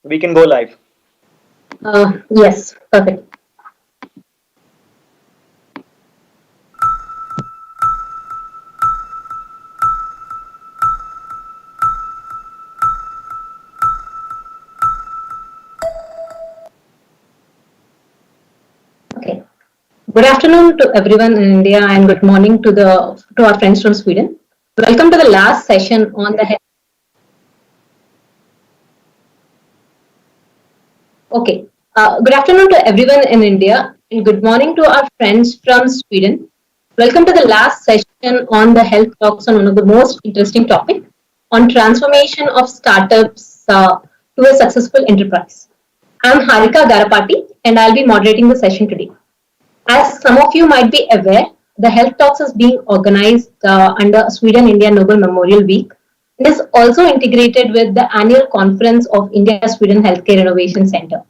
We can go live. Yes, perfect. Okay. Good afternoon to everyone in India and good morning to our friends from Sweden. Welcome to the last session on the. Okay. Good afternoon to everyone in India and good morning to our friends from Sweden. Welcome to the last session on the health talks on one of the most interesting topic on transformation of startups to a successful enterprise. I'm Harika Garapati and I'll be moderating the session today. As some of you might be aware, the Health Talks is being organized under Sweden India Nobel Memorial Week and is also integrated with the annual conference of India Sweden Healthcare Innovation Center.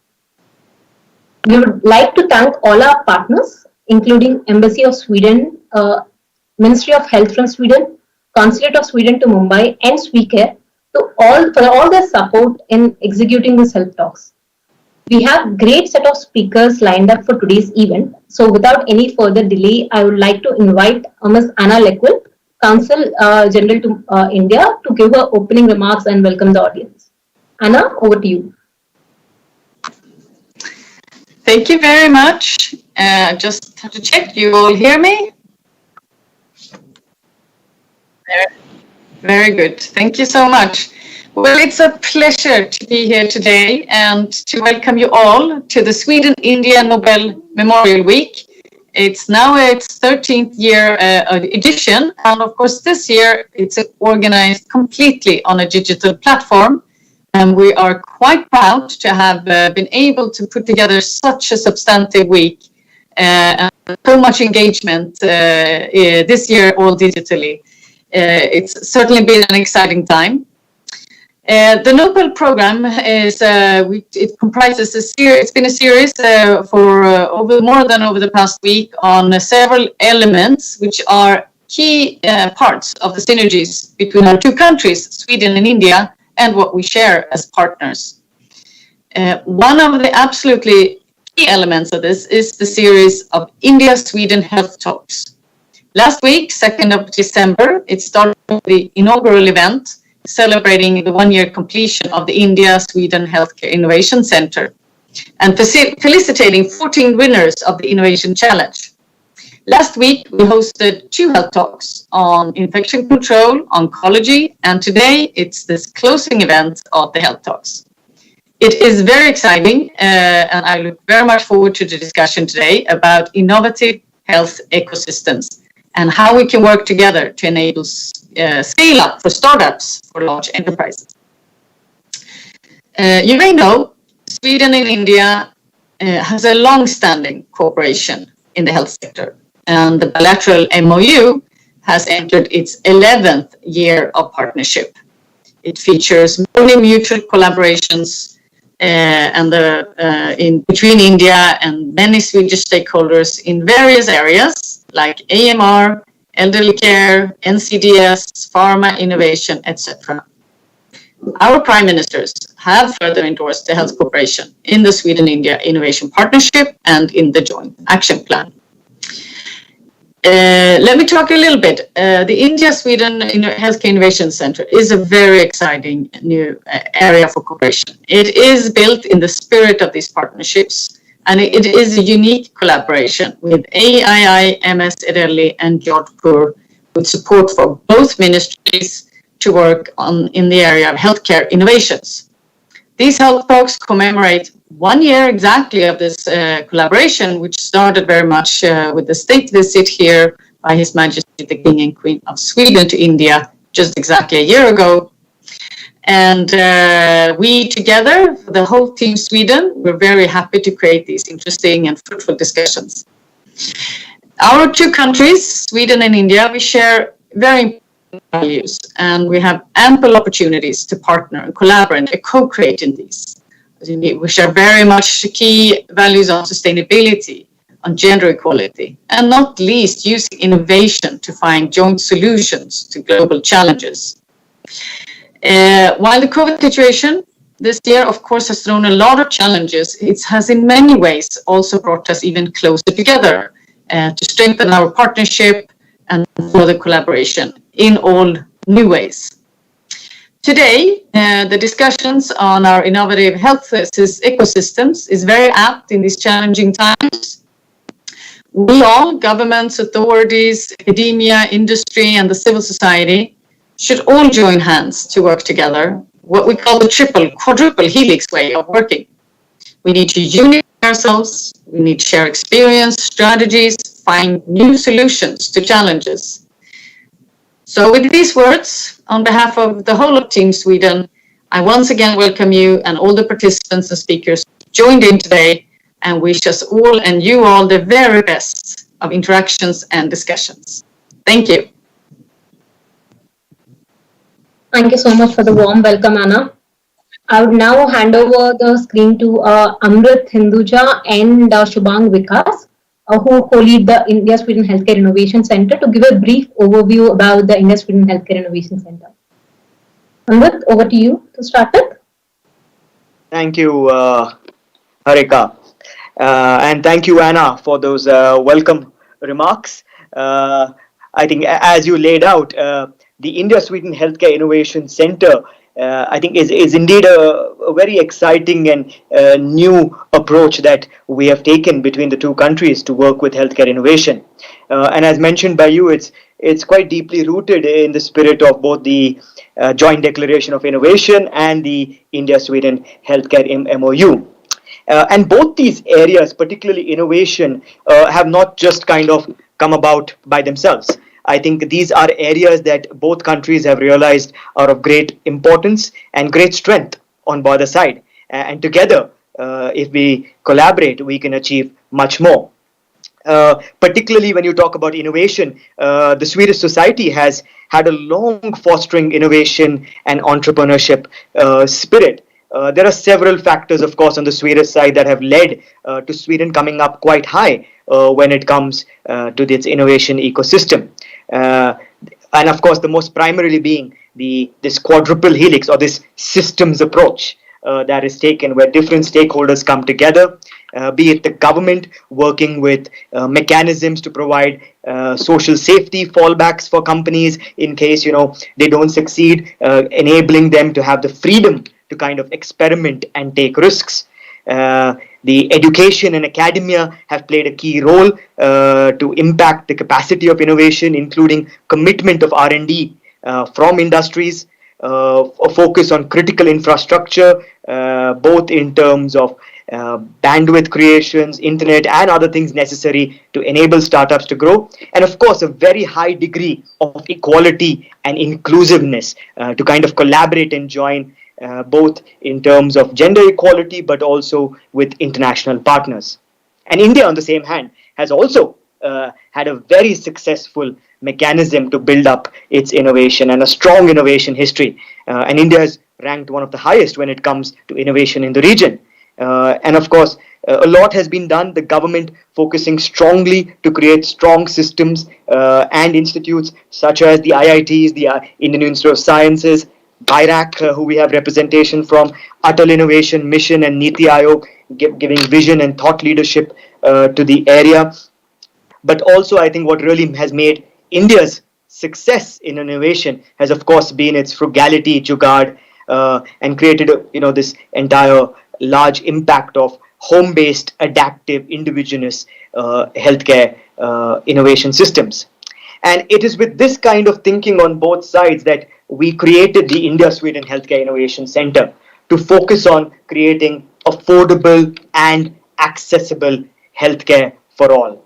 We would like to thank all our partners, including Embassy of Sweden, Ministry of Health from Sweden, Consulate of Sweden to Mumbai, and Swecare for all their support in executing these health talks. We have great set of speakers lined up for today's event. So without any further delay, I would like to invite Ms. Anna Leckwell, Consul General to India, to give her opening remarks and welcome the audience. Anna, over to you. Thank you very much. Just have to check, you all hear me? Very good. Thank you so much. Well, it's a pleasure to be here today and to welcome you all to the Sweden-India Nobel Memorial Week. It's now its 13th year edition, and of course this year it's organized completely on a digital platform. And we are quite proud to have been able to put together such a substantive week and so much engagement this year all digitally. It's certainly been an exciting time. The Nobel program is it comprises a series. It's been a series for over the past week on several elements which are key parts of the synergies between our two countries, Sweden and India, and what we share as partners. One of the absolutely key elements of this is the series of India-Sweden Health Talks. Last week, 2nd of December, it started the inaugural event celebrating the one-year completion of the India-Sweden Healthcare Innovation Center and felicitating 14 winners of the Innovation Challenge. Last week, we hosted 2 health talks on infection control, oncology, and today it's this closing event of the health talks. It is very exciting, and I look very much forward to the discussion today about innovative health ecosystems and how we can work together to enable scale up for startups for large enterprises. You may know Sweden and India has a long-standing cooperation in the health sector, and the bilateral MOU has entered its 11th year of partnership. It features many mutual collaborations in between India and many Swedish stakeholders in various areas like AMR, elderly care, NCDS, pharma innovation, etc. Our prime ministers have further endorsed the health cooperation in the Sweden-India Innovation Partnership and in the Joint Action Plan. Let me talk a little bit. The India-Sweden Healthcare Innovation Center is a very exciting new area for cooperation. It is built in the spirit of these partnerships, and it is a unique collaboration with AII, MS Erelli, and Jodhpur, with support for both ministries to work in the area of healthcare innovations. These health talks commemorate 1 year exactly of this collaboration, which started very much with the state visit here by His Majesty the King and Queen of Sweden to India just exactly a year ago. And we together, the whole team Sweden, we're very happy to create these interesting and fruitful discussions. Our two countries, Sweden and India, we share very important values, and we have ample opportunities to partner and collaborate and co-create in these. We share very much key values on sustainability, on gender equality, and not least using innovation to find joint solutions to global challenges. While the COVID situation This year, of course, has thrown a lot of challenges. It has in many ways also brought us even closer together to strengthen our partnership and further collaboration in all new ways. Today, the discussions on our innovative health ecosystems is very apt in these challenging times. We all, governments, authorities, academia, industry, and the civil society, should all join hands to work together, what we call the quadruple helix way of working. We need to unite ourselves, we need to share experience, strategies, find new solutions to challenges. So with these words, on behalf of the whole of Team Sweden, I once again welcome you and all the participants and speakers joined in today and wish us all and you all the very best of interactions and discussions. Thank you. Thank you so much for the warm welcome, Anna. I would now hand over the screen to Amrit Hinduja and Shubhang Vikas, who co-lead the India Sweden Healthcare Innovation Center, to give a brief overview about the India Sweden Healthcare Innovation Center. Amrit, over to you to start with. Thank you, Harika. And thank you, Anna, for those welcome remarks. I think, as you laid out, the India Sweden Healthcare Innovation Center, I think, is indeed a very exciting and new approach that we have taken between the two countries to work with healthcare innovation. And as mentioned by you, it's quite deeply rooted in the spirit of both the Joint Declaration of Innovation and the India Sweden Healthcare MOU. And both these areas, particularly innovation, have not just kind of come about by themselves. I think these are areas that both countries have realized are of great importance and great strength on both sides. And together, if we collaborate, we can achieve much more. Particularly when you talk about innovation, the Swedish society has had a long fostering innovation and entrepreneurship spirit. There are several factors, of course, on the Swedish side that have led to Sweden coming up quite high when it comes to its innovation ecosystem. And of course, the most primarily being this quadruple helix or this systems approach that is taken, where different stakeholders come together, be it the government working with mechanisms to provide social safety fallbacks for companies in case they don't succeed, enabling them to have the freedom to kind of experiment and take risks. The education and academia have played a key role to impact the capacity of innovation, including commitment of R&D from industries, a focus on critical infrastructure, both in terms of bandwidth creations, internet, and other things necessary to enable startups to grow. And of course, a very high degree of equality and inclusiveness to kind of collaborate and join both in terms of gender equality, but also with international partners. And India, on the same hand, has also had a very successful mechanism to build up its innovation and a strong innovation history. And India is ranked one of the highest when it comes to innovation in the region. And of course, a lot has been done, the government focusing strongly to create strong systems and institutes such as the IITs, the Indian Institute of Sciences, BIRAC, who we have representation from, Atal Innovation Mission and Niti Aayog, giving vision and thought leadership to the area. But also, I think what really has made India's success in innovation has, of course, been its frugality, jugaad, and created this entire large impact of home-based, adaptive, indigenous healthcare innovation systems. And it is with this kind of thinking on both sides that we created the India Sweden Healthcare Innovation Center to focus on creating affordable and accessible healthcare for all.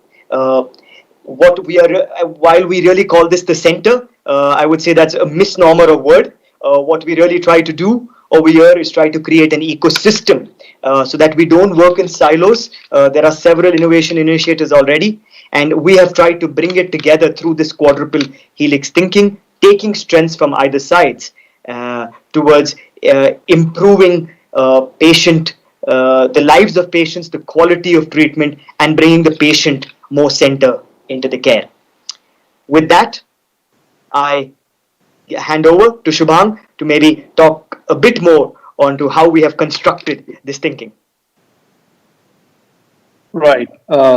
While we really call this the center, I would say that's a misnomer of word. What we really try to do over here is try to create an ecosystem so that we don't work in silos. There are several innovation initiatives already, and we have tried to bring it together through this quadruple helix thinking, taking strengths from either sides towards improving the lives of patients, the quality of treatment, and bringing the patient more center into the care. With that, I hand over to Shubhang to maybe talk a bit more onto how we have constructed this thinking. Right.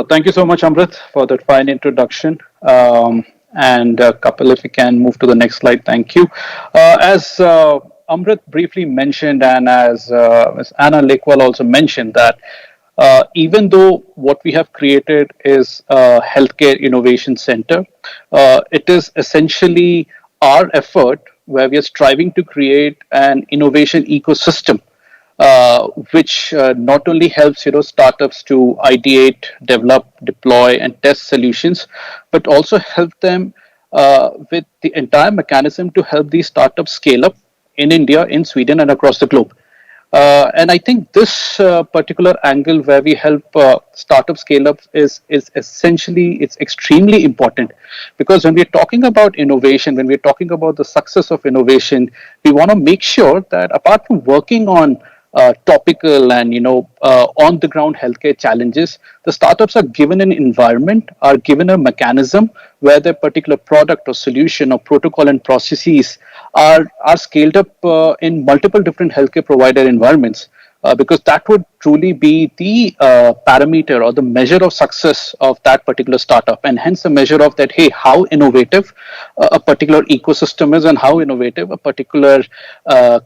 Thank you so much, Amrit, for that fine introduction. And Kapil, if we can move to the next slide, thank you. As Amrit briefly mentioned, and as Ms. Anna Lakwal also mentioned, that even though what we have created is a healthcare innovation center, it is essentially our effort where we are striving to create an innovation ecosystem, which not only helps startups to ideate, develop, deploy, and test solutions, but also help them with the entire mechanism to help these startups scale up in India, in Sweden, and across the globe. And I think this particular angle where we help startup scale up is essentially, it's extremely important, because when we're talking about innovation, when we're talking about the success of innovation, we want to make sure that apart from working on topical and on the ground healthcare challenges, the startups are given an environment, are given a mechanism where their particular product or solution or protocol and processes are scaled up in multiple different healthcare provider environments, because that would truly be the parameter or the measure of success of that particular startup, and hence a measure of that, hey, how innovative a particular ecosystem is and how innovative a particular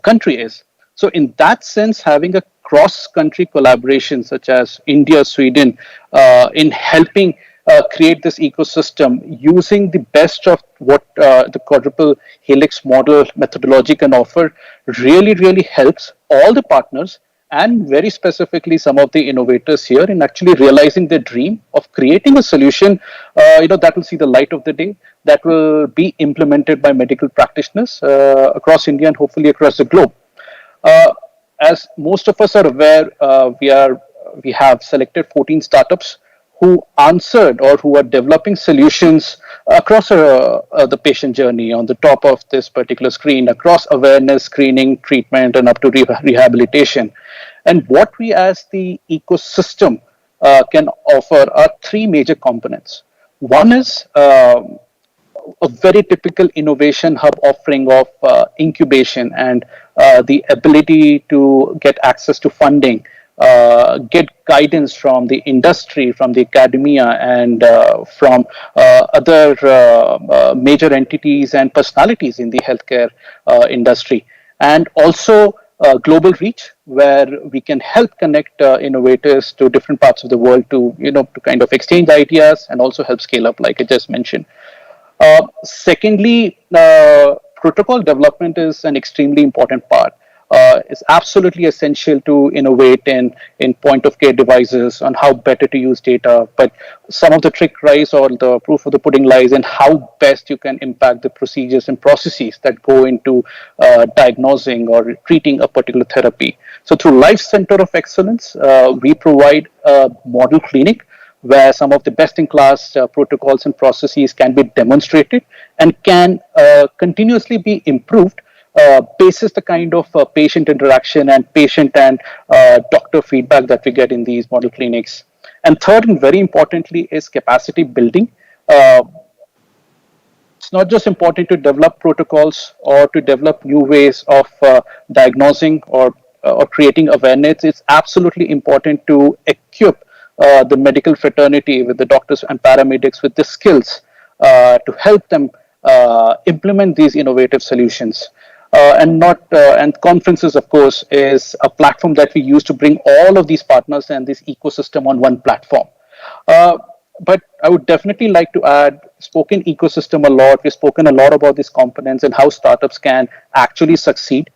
country is. So, in that sense, having a cross-country collaboration such as India, Sweden, in helping create this ecosystem using the best of what the quadruple helix model methodology can offer really, really helps all the partners, and very specifically some of the innovators here, in actually realizing their dream of creating a solution that will see the light of the day, that will be implemented by medical practitioners across India and hopefully across the globe. Uh, as most of us are aware, we have selected 14 startups who answered or who are developing solutions across the patient journey on the top of this particular screen, across awareness, screening, treatment, and up to rehabilitation. And what we as the ecosystem can offer are three major components. One is a very typical innovation hub offering of incubation and the ability to get access to funding, get guidance from the industry, from the academia, and from other major entities and personalities in the healthcare industry. And also global reach, where we can help connect innovators to different parts of the world to, to kind of exchange ideas and also help scale up, like I just mentioned. Secondly, protocol development is an extremely important part. It's absolutely essential to innovate in point of care devices on how better to use data. But some of the trick lies, or the proof of the pudding lies, in how best you can impact the procedures and processes that go into diagnosing or treating a particular therapy. So through Life Center of Excellence, we provide a model clinic where some of the best in class protocols and processes can be demonstrated and can continuously be improved basis the kind of patient interaction and patient and doctor feedback that we get in these model clinics. And third, and very importantly, is capacity building. It's not just important to develop protocols or to develop new ways of diagnosing or creating awareness. It's absolutely important to equip the medical fraternity with the doctors and paramedics with the skills to help them implement these innovative solutions. And conferences, of course, is a platform that we use to bring all of these partners and this ecosystem on one platform. Uh, but I would definitely like to add, spoken ecosystem a lot. We've spoken a lot about these components and how startups can actually succeed.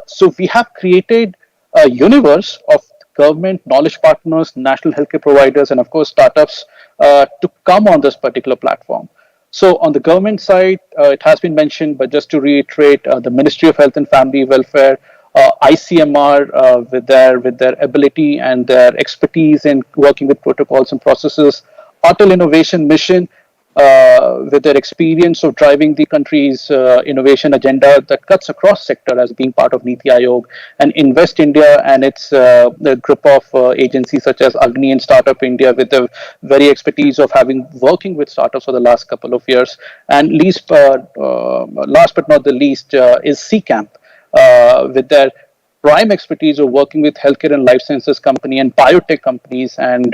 So we have created a universe of government, knowledge partners, national healthcare providers, and of course startups to come on this particular platform. So on the government side, it has been mentioned, but just to reiterate, the Ministry of Health and Family Welfare, ICMR, with their ability and their expertise in working with protocols and processes, Atal Innovation Mission, with their experience of driving the country's innovation agenda that cuts across sector as being part of Niti Aayog, and Invest India and its the group of agencies such as Agni and Startup India, with the very expertise of having working with startups for the last couple of years. And last but not the least is CCAMP, with their prime expertise of working with healthcare and life sciences company and biotech companies, and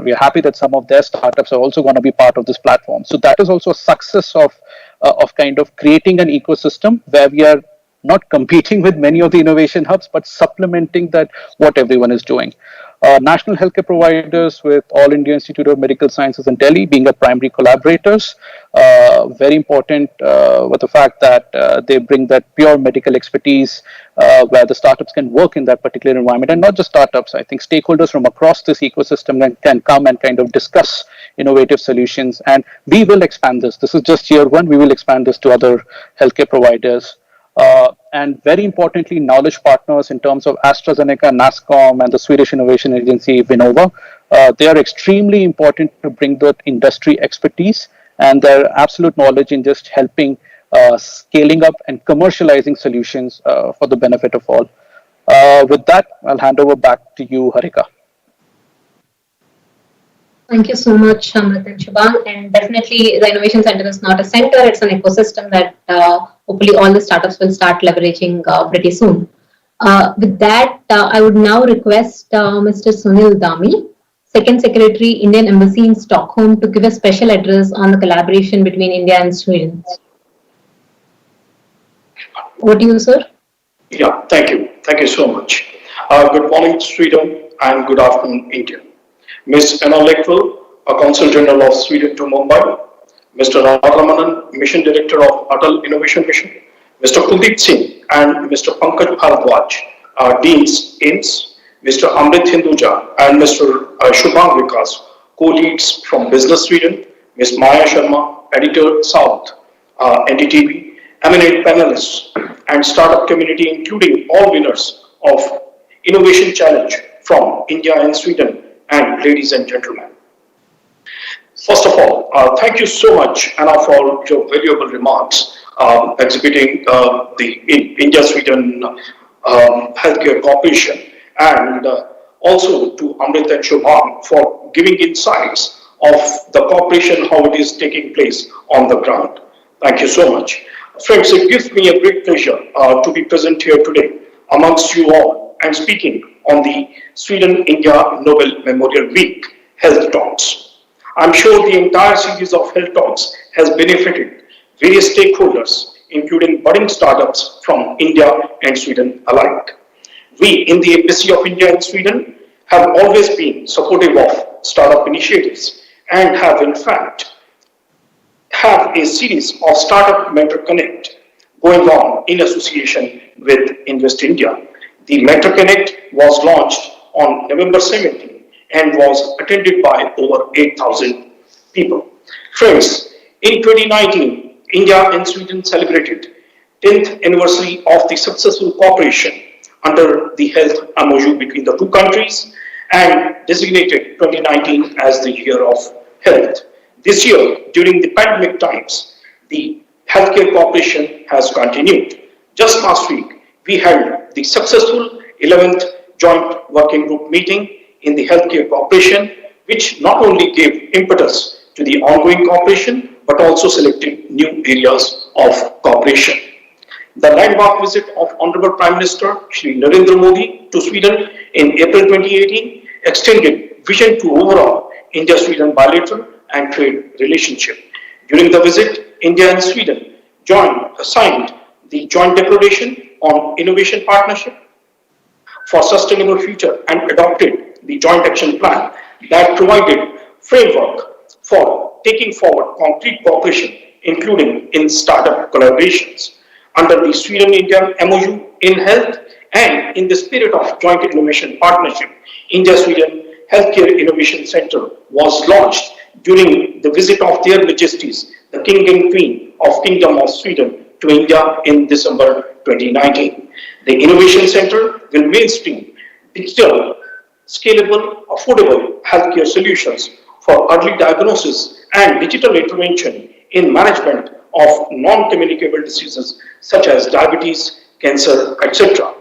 we are happy that some of their startups are also going to be part of this platform. So that is also a success of kind of creating an ecosystem where we are not competing with many of the innovation hubs, but supplementing that what everyone is doing. National healthcare providers with All India Institute of Medical Sciences in Delhi being a primary collaborators. Very important with the fact that they bring that pure medical expertise where the startups can work in that particular environment, and not just startups. I think stakeholders from across this ecosystem can come and kind of discuss innovative solutions. And we will expand this. This is just year one. We will expand this to other healthcare providers. And very importantly, knowledge partners in terms of AstraZeneca, NASCOM, and the Swedish Innovation Agency, Vinnova. They are extremely important to bring that industry expertise and their absolute knowledge in just helping scaling up and commercializing solutions for the benefit of all. With that, I'll hand over back to you, Harika. Thank you so much, Amrit and Shubham. And definitely, the Innovation Center is not a center, it's an ecosystem that hopefully all the startups will start leveraging pretty soon. With that, I would now request Mr. Sunil Dami, Second Secretary, Indian Embassy in Stockholm, to give a special address on the collaboration between India and Sweden. Over to you, sir. Yeah, thank you. Thank you so much. Good morning, Sweden, and good afternoon, India. Ms. Anna Lekvall, a Consul General of Sweden to Mumbai, Mr. Ramanan, Mission Director of Atal Innovation Mission, Mr. Kuldeep Singh and Mr. Pankaj Bharadwaj, Deans, AIMS, Mr. Amrit Hinduja and Mr. Shubham Vikas, co-leads from Business Sweden, Ms. Maya Sharma, Editor South, NDTV, eminent panelists, and startup community, including all winners of Innovation Challenge from India and Sweden, and ladies and gentlemen. First of all, thank you so much, Anna, for your valuable remarks exhibiting the India-Sweden healthcare cooperation, and also to Amrit and Shubham for giving insights of the cooperation, how it is taking place on the ground. Thank you so much. Friends, it gives me a great pleasure to be present here today amongst you all and speaking on the Sweden-India Nobel Memorial Week Health Talks. I'm sure the entire series of Health Talks has benefited various stakeholders, including budding startups from India and Sweden alike. We in the Embassy of India in Sweden have always been supportive of startup initiatives and have in fact have a series of Startup Mentor Connect going on in association with Invest India. The Mentor Connect was launched on November 17 and was attended by over 8,000 people. Friends, in 2019, India and Sweden celebrated 10th anniversary of the successful cooperation under the Health MOU between the two countries and designated 2019 as the Year of Health. This year, during the pandemic times, the healthcare cooperation has continued. Just last week, we held the successful 11th Joint Working Group meeting in the healthcare cooperation, which not only gave impetus to the ongoing cooperation, but also selected new areas of cooperation. The landmark visit of Honorable Prime Minister Shri Narendra Modi to Sweden in April 2018 extended vision to overall India-Sweden bilateral and trade relationship. During the visit, India and Sweden signed the Joint Declaration on Innovation Partnership for Sustainable Future and adopted the Joint Action Plan that provided framework for taking forward concrete cooperation, including in startup collaborations. Under the Sweden-India MOU in health and in the spirit of joint innovation partnership, India-Sweden Healthcare Innovation Center was launched during the visit of their Majesties, the King and Queen of Kingdom of Sweden to India in December 2019. The Innovation Center will mainstream digital, scalable, affordable healthcare solutions for early diagnosis and digital intervention in management of non-communicable diseases such as diabetes, cancer, etc.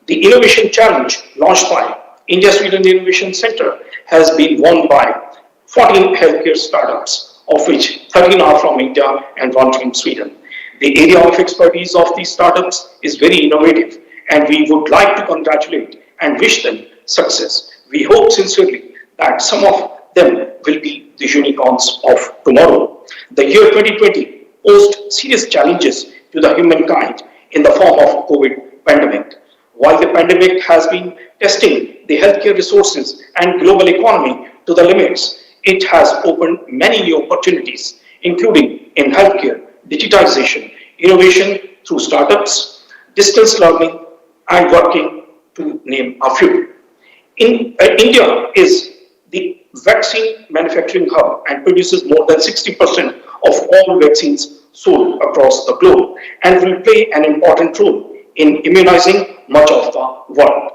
The Innovation Challenge launched by India-Sweden Innovation Center has been won by 14 healthcare startups, of which 13 are from India and 1 from Sweden. The area of expertise of these startups is very innovative and we would like to congratulate and wish them success. We hope sincerely that some of them will be the unicorns of tomorrow. The year 2020 posed serious challenges to the humankind in the form of COVID pandemic. While the pandemic has been testing the healthcare resources and global economy to the limits, it has opened many new opportunities, including in healthcare, digitization, innovation through startups, distance learning, and working, to name a few. India is the vaccine manufacturing hub and produces more than 60% of all vaccines sold across the globe and will play an important role in immunizing much of the world.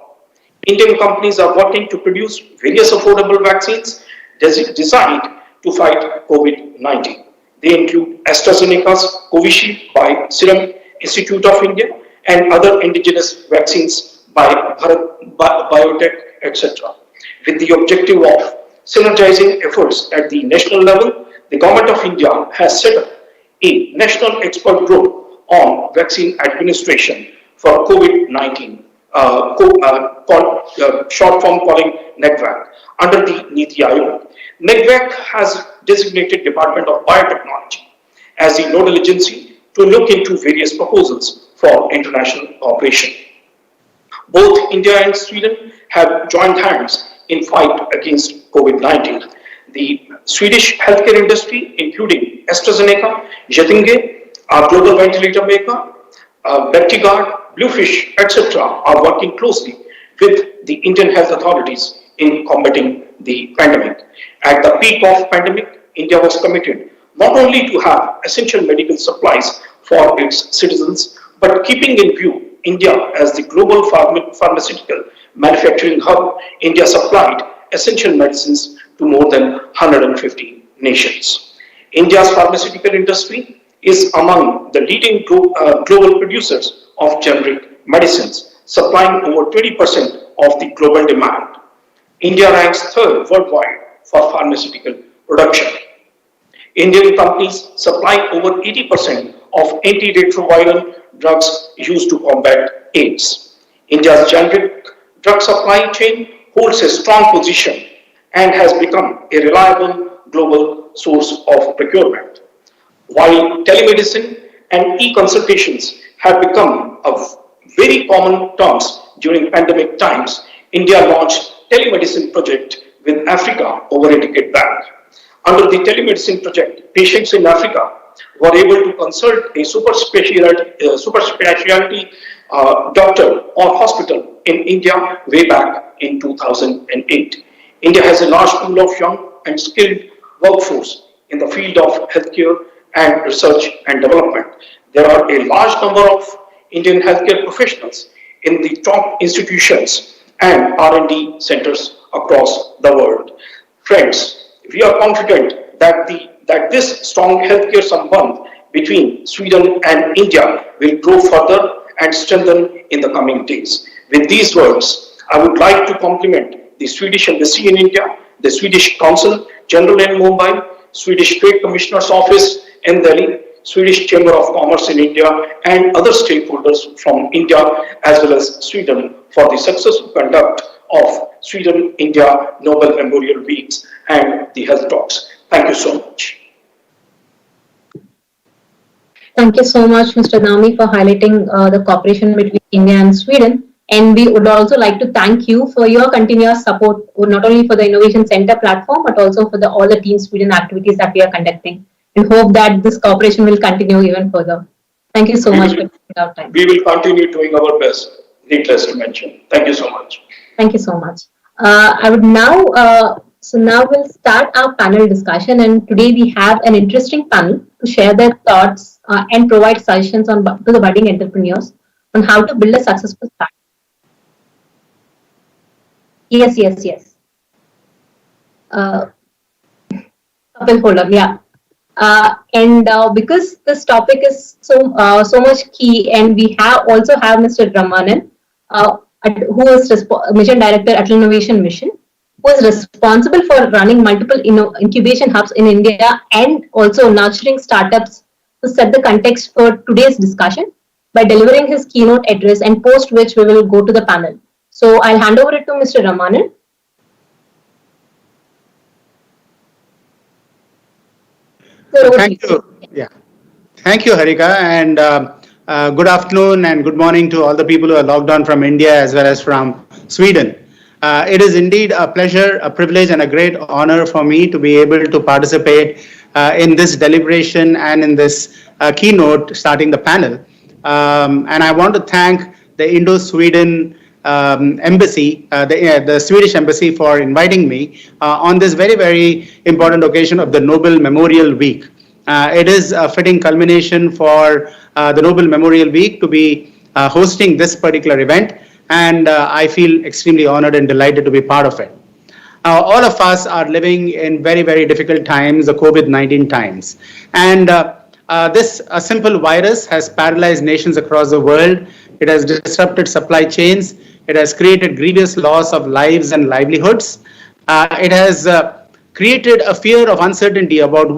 Indian companies are working to produce various affordable vaccines designed to fight COVID-19. They include AstraZeneca's Covishield by Serum Institute of India and other indigenous vaccines by Bharat Biotech, etc. With the objective of synergizing efforts at the national level, the Government of India has set up a national expert group on vaccine administration for COVID-19, short form calling NECVAC, under the NITI Aayog. NECVAC has designated Department of Biotechnology as the nodal agency to look into various proposals for international cooperation. Both India and Sweden have joined hands in fight against COVID-19. The Swedish healthcare industry, including AstraZeneca, Getinge, our global ventilator maker, Bactiguard, Bluefish, etc., are working closely with the Indian health authorities in combating the pandemic. At the peak of pandemic, India was committed not only to have essential medical supplies for its citizens, but keeping in view India as the global pharmaceutical manufacturing hub. India supplied essential medicines to more than 150 nations. India's pharmaceutical industry is among the leading global producers of generic medicines, supplying over 20% of the global demand. India ranks third worldwide for pharmaceutical production. Indian companies supply over 80% of antiretroviral drugs used to combat AIDS. India's generic drug supply chain holds a strong position and has become a reliable global source of procurement. While telemedicine and e-consultations have become a very common terms during pandemic times, India launched telemedicine project with Africa over a decade back. Under the telemedicine project, patients in Africa were able to consult a super specialty doctor or hospital in India way back in 2008. India has a large pool of young and skilled workforce in the field of healthcare and research and development. There are a large number of Indian healthcare professionals in the top institutions and R&D centers across the world. Friends, we are confident that this strong healthcare sambandh between Sweden and India will grow further and strengthen in the coming days. With these words, I would like to compliment the Swedish Embassy in India, the Swedish Consul General in Mumbai, Swedish Trade Commissioner's Office in Delhi, Swedish Chamber of Commerce in India, and other stakeholders from India as well as Sweden for the successful conduct of Sweden-India Nobel Memorial Weeks and the Health Talks. Thank you so much. Thank you so much, Mr. Dami, for highlighting the cooperation between India and Sweden. And we would also like to thank you for your continuous support, not only for the Innovation Center platform, but also for all the Team Sweden activities that we are conducting. And hope that this cooperation will continue even further. Thank you so much for taking our time. We will continue doing our best, needless to mention. Thank you so much. Thank you so much. I would now, now we'll start our panel discussion, and today we have an interesting panel to share their thoughts and provide suggestions to the budding entrepreneurs on how to build a successful start. Yes. Couple hold on, yeah. And because this topic is so much key, and we also have Mr. Ramanan, who is Mission Director at Innovation Mission, who is responsible for running multiple incubation hubs in India and also nurturing startups, to set the context for today's discussion. by delivering his keynote address, and post which we will go to the panel. So I'll hand over it to Mr. Ramanan. Thank you. Yeah. Thank you, Harika. And good afternoon and good morning to all the people who are logged on from India as well as from Sweden. It is indeed a pleasure, a privilege, and a great honor for me to be able to participate in this deliberation and in this keynote starting the panel. And I want to thank the Indo-Sweden embassy, the Swedish embassy, for inviting me on this very, very important occasion of the Nobel Memorial Week. It is a fitting culmination for the Nobel Memorial Week to be hosting this particular event, and I feel extremely honored and delighted to be part of it. All of us are living in very, very difficult times, the COVID-19 times. And this simple virus has paralyzed nations across the world. It has disrupted supply chains. It has created grievous loss of lives and livelihoods. It has created a fear of uncertainty about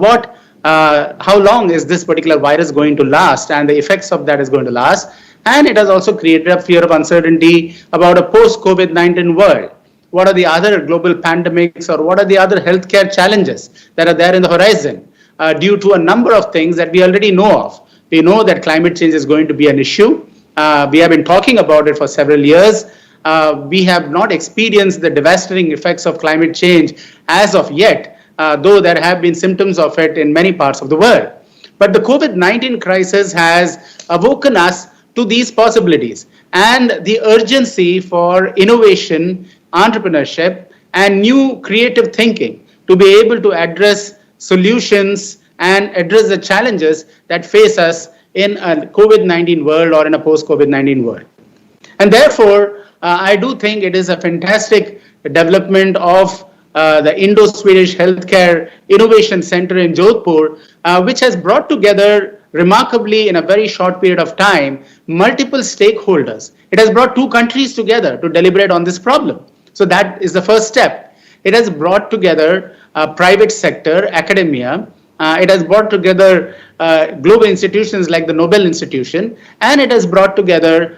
how long is this particular virus going to last and the effects of that is going to last. And it has also created a fear of uncertainty about a post-COVID-19 world. What are the other global pandemics or what are the other healthcare challenges that are there in the horizon due to a number of things that we already know of. We know that climate change is going to be an issue. We have been talking about it for several years. We have not experienced the devastating effects of climate change as of yet, though there have been symptoms of it in many parts of the world. But the COVID-19 crisis has awoken us to these possibilities and the urgency for innovation, entrepreneurship, and new creative thinking to be able to address solutions and address the challenges that face us in a COVID-19 world or in a post-COVID-19 world. And therefore, I do think it is a fantastic development of the Indo-Swedish Healthcare Innovation Center in Jodhpur, which has brought together remarkably in a very short period of time multiple stakeholders. It has brought two countries together to deliberate on this problem. So that is the first step. It has brought together private sector, academia. It has brought together global institutions like the Nobel Institution, and it has brought together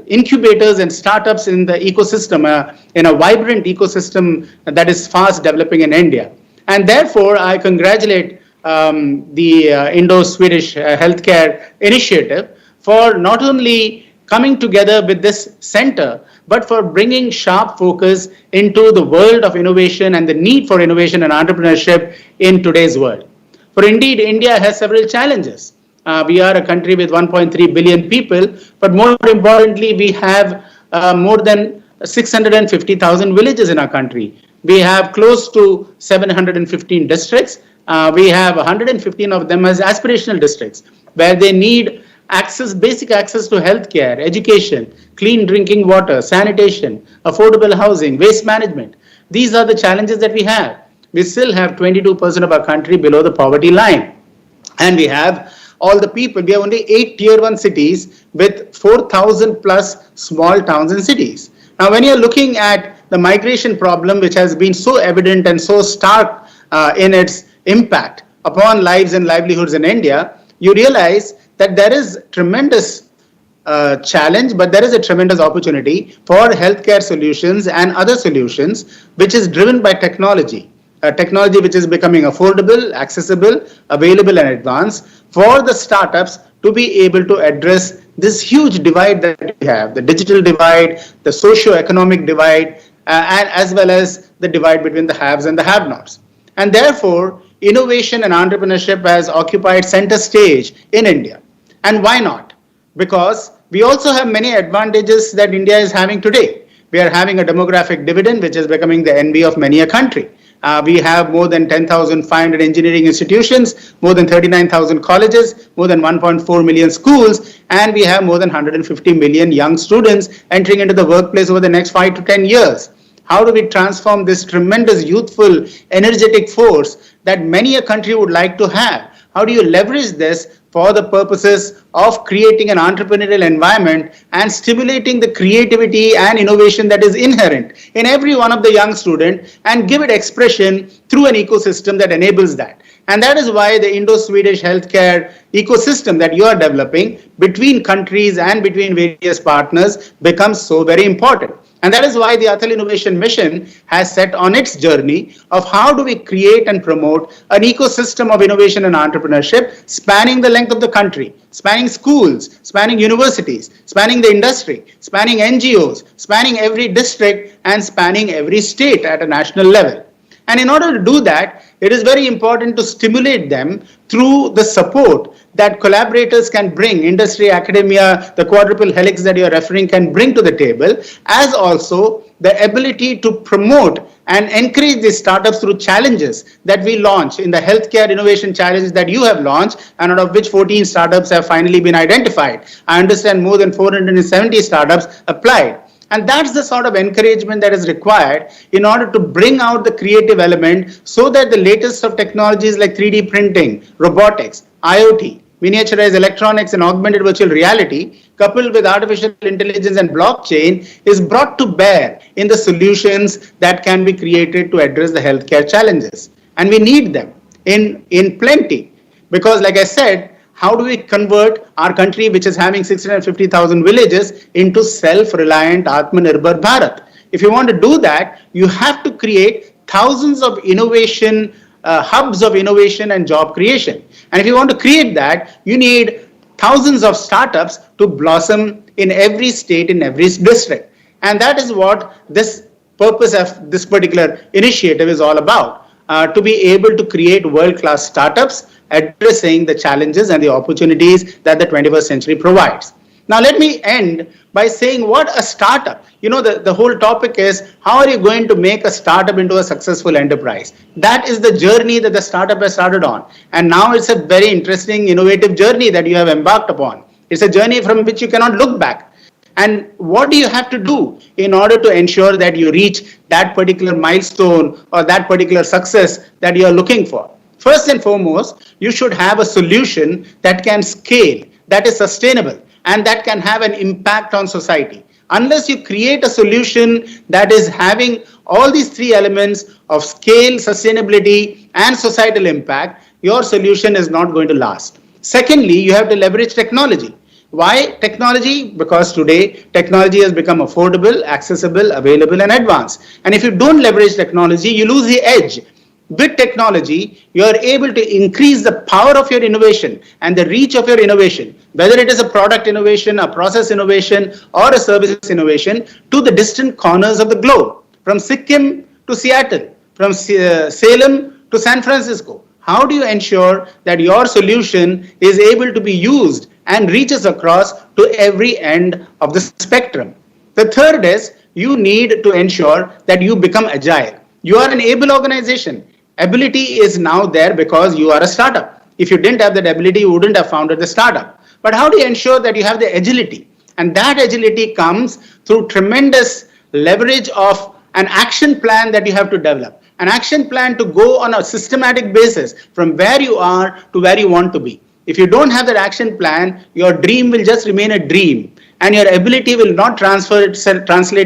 incubators and startups in the ecosystem, in a vibrant ecosystem that is fast developing in India. And therefore, I congratulate the Indo-Swedish Healthcare Initiative for not only coming together with this center, but for bringing sharp focus into the world of innovation and the need for innovation and entrepreneurship in today's world. For indeed, India has several challenges. We are a country with 1.3 billion people, but more importantly, we have more than 650,000 villages in our country. We have close to 715 districts. We have 115 of them as aspirational districts, where they need basic access to healthcare, education, clean drinking water, sanitation, affordable housing, waste management. These are the challenges that we have. We still have 22% of our country below the poverty line. And we have all the people. We have only 8 tier 1 cities with 4,000 plus small towns and cities. Now, when you're looking at the migration problem, which has been so evident and so stark in its impact upon lives and livelihoods in India, you realize that there is tremendous challenge, but there is a tremendous opportunity for healthcare solutions and other solutions, which is driven by technology. Technology which is becoming affordable, accessible, available, and advanced for the startups to be able to address this huge divide that we have, the digital divide, the socio-economic divide, and as well as the divide between the haves and the have-nots. And therefore, innovation and entrepreneurship has occupied center stage in India. And why not? Because we also have many advantages that India is having today. We are having a demographic dividend, which is becoming the envy of many a country. We have more than 10,500 engineering institutions, more than 39,000 colleges, more than 1.4 million schools, and we have more than 150 million young students entering into the workplace over the next 5 to 10 years. How do we transform this tremendous youthful, energetic force that many a country would like to have? How do you leverage this for the purposes of creating an entrepreneurial environment and stimulating the creativity and innovation that is inherent in every one of the young student, and give it expression through an ecosystem that enables that. And that is why the Indo-Swedish healthcare ecosystem that you are developing between countries and between various partners becomes so very important. And that is why the Atal Innovation Mission has set on its journey of how do we create and promote an ecosystem of innovation and entrepreneurship spanning the length of the country, spanning schools, spanning universities, spanning the industry, spanning NGOs, spanning every district, and spanning every state at a national level. And in order to do that, it is very important to stimulate them through the support that collaborators can bring, industry, academia, the quadruple helix that you're referring can bring to the table, as also the ability to promote and encourage these startups through challenges that we launch in the healthcare innovation challenges that you have launched, and out of which 14 startups have finally been identified. I understand more than 470 startups applied. And that's the sort of encouragement that is required in order to bring out the creative element, so that the latest of technologies like 3D printing, robotics, IoT, miniaturized electronics, and augmented virtual reality, coupled with artificial intelligence and blockchain, is brought to bear in the solutions that can be created to address the healthcare challenges. And we need them in plenty, because like I said, how do we convert our country, which is having 650,000 villages, into self-reliant Atmanirbhar Bharat? If you want to do that, you have to create thousands of innovation hubs of innovation and job creation. And if you want to create that, you need thousands of startups to blossom in every state, in every district. And that is what this purpose of this particular initiative is all about, to be able to create world-class startups addressing the challenges and the opportunities that the 21st century provides. Now, let me end by saying what a startup, the whole topic is, how are you going to make a startup into a successful enterprise? That is the journey that the startup has started on. And now it's a very interesting, innovative journey that you have embarked upon. It's a journey from which you cannot look back. And what do you have to do in order to ensure that you reach that particular milestone or that particular success that you are looking for? First and foremost, you should have a solution that can scale, that is sustainable, and that can have an impact on society. Unless you create a solution that is having all these three elements of scale, sustainability, and societal impact, your solution is not going to last. Secondly, you have to leverage technology. Why technology? Because today technology has become affordable, accessible, available, and advanced. And if you don't leverage technology, you lose the edge. With technology, you are able to increase the power of your innovation and the reach of your innovation, whether it is a product innovation, a process innovation, or a service innovation, to the distant corners of the globe, from Sikkim to Seattle, from Salem to San Francisco. How do you ensure that your solution is able to be used and reaches across to every end of the spectrum? The third is, you need to ensure that you become agile. You are an able organization. Ability is now there because you are a startup. If you didn't have that ability, you wouldn't have founded the startup. But how do you ensure that you have the agility? And that agility comes through tremendous leverage of an action plan that you have to develop. An action plan to go on a systematic basis from where you are to where you want to be. If you don't have that action plan, your dream will just remain a dream, and your ability will not translate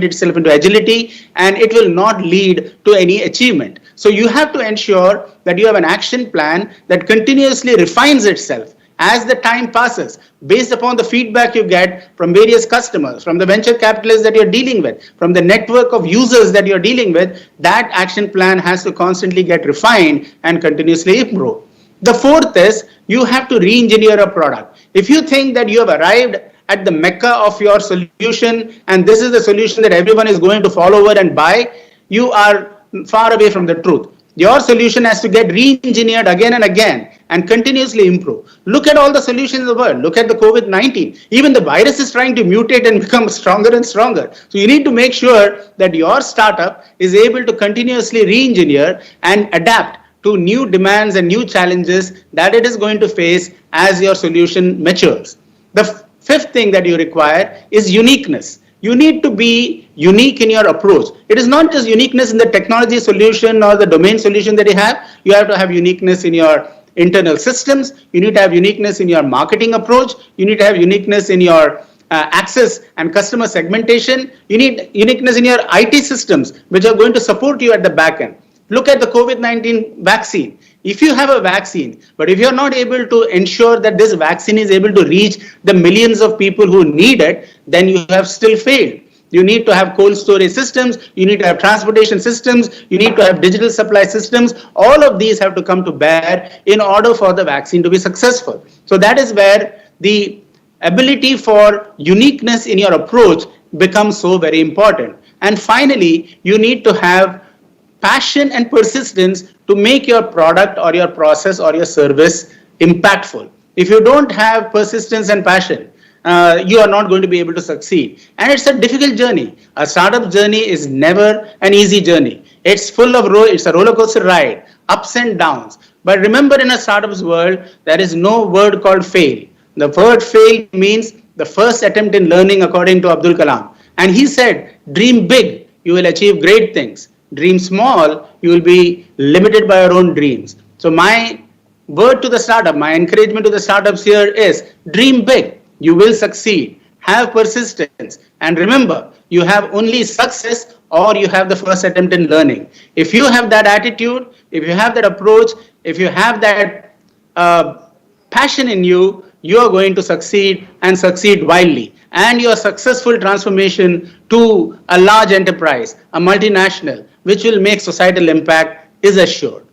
itself into agility, and it will not lead to any achievement. So you have to ensure that you have an action plan that continuously refines itself as the time passes, based upon the feedback you get from various customers, from the venture capitalists that you're dealing with, from the network of users that you're dealing with. That action plan has to constantly get refined and continuously improve. The fourth is, you have to re-engineer a product. If you think that you have arrived at the mecca of your solution and this is the solution that everyone is going to fall over and buy, you are far away from the truth. Your solution has to get re-engineered again and again and continuously improve. Look at all the solutions in the world. Look at the COVID-19. Even the virus is trying to mutate and become stronger and stronger. So you need to make sure that your startup is able to continuously re-engineer and adapt to new demands and new challenges that it is going to face as your solution matures. The fifth thing that you require is uniqueness. You need to be unique in your approach. It is not just uniqueness in the technology solution or the domain solution that you have. You have to have uniqueness in your internal systems, you need to have uniqueness in your marketing approach, you need to have uniqueness in your access and customer segmentation, you need uniqueness in your IT systems, which are going to support you at the back end. Look at the COVID-19 vaccine. If you have a vaccine, but if you're not able to ensure that this vaccine is able to reach the millions of people who need it, then you have still failed. You need to have cold storage systems, you need to have transportation systems, you need to have digital supply systems. All of these have to come to bear in order for the vaccine to be successful. So that is where the ability for uniqueness in your approach becomes so very important. And finally, you need to have passion and persistence to make your product or your process or your service impactful. If you don't have persistence and passion, you are not going to be able to succeed. And it's a difficult journey. A startup journey is never an easy journey. It's full of it's a roller coaster ride, ups and downs. But remember, in a startup's world, there is no word called fail. The word fail means the first attempt in learning, according to Abdul Kalam. And he said, dream big, you will achieve great things. Dream small, you will be limited by your own dreams. So my word to the startup, my encouragement to the startups here is dream big, you will succeed, have persistence, and remember, you have only success or you have the first attempt in learning. If you have that attitude, if you have that approach, if you have that passion in you, you are going to succeed and succeed wildly. And your successful transformation to a large enterprise, a multinational, which will make societal impact, is assured.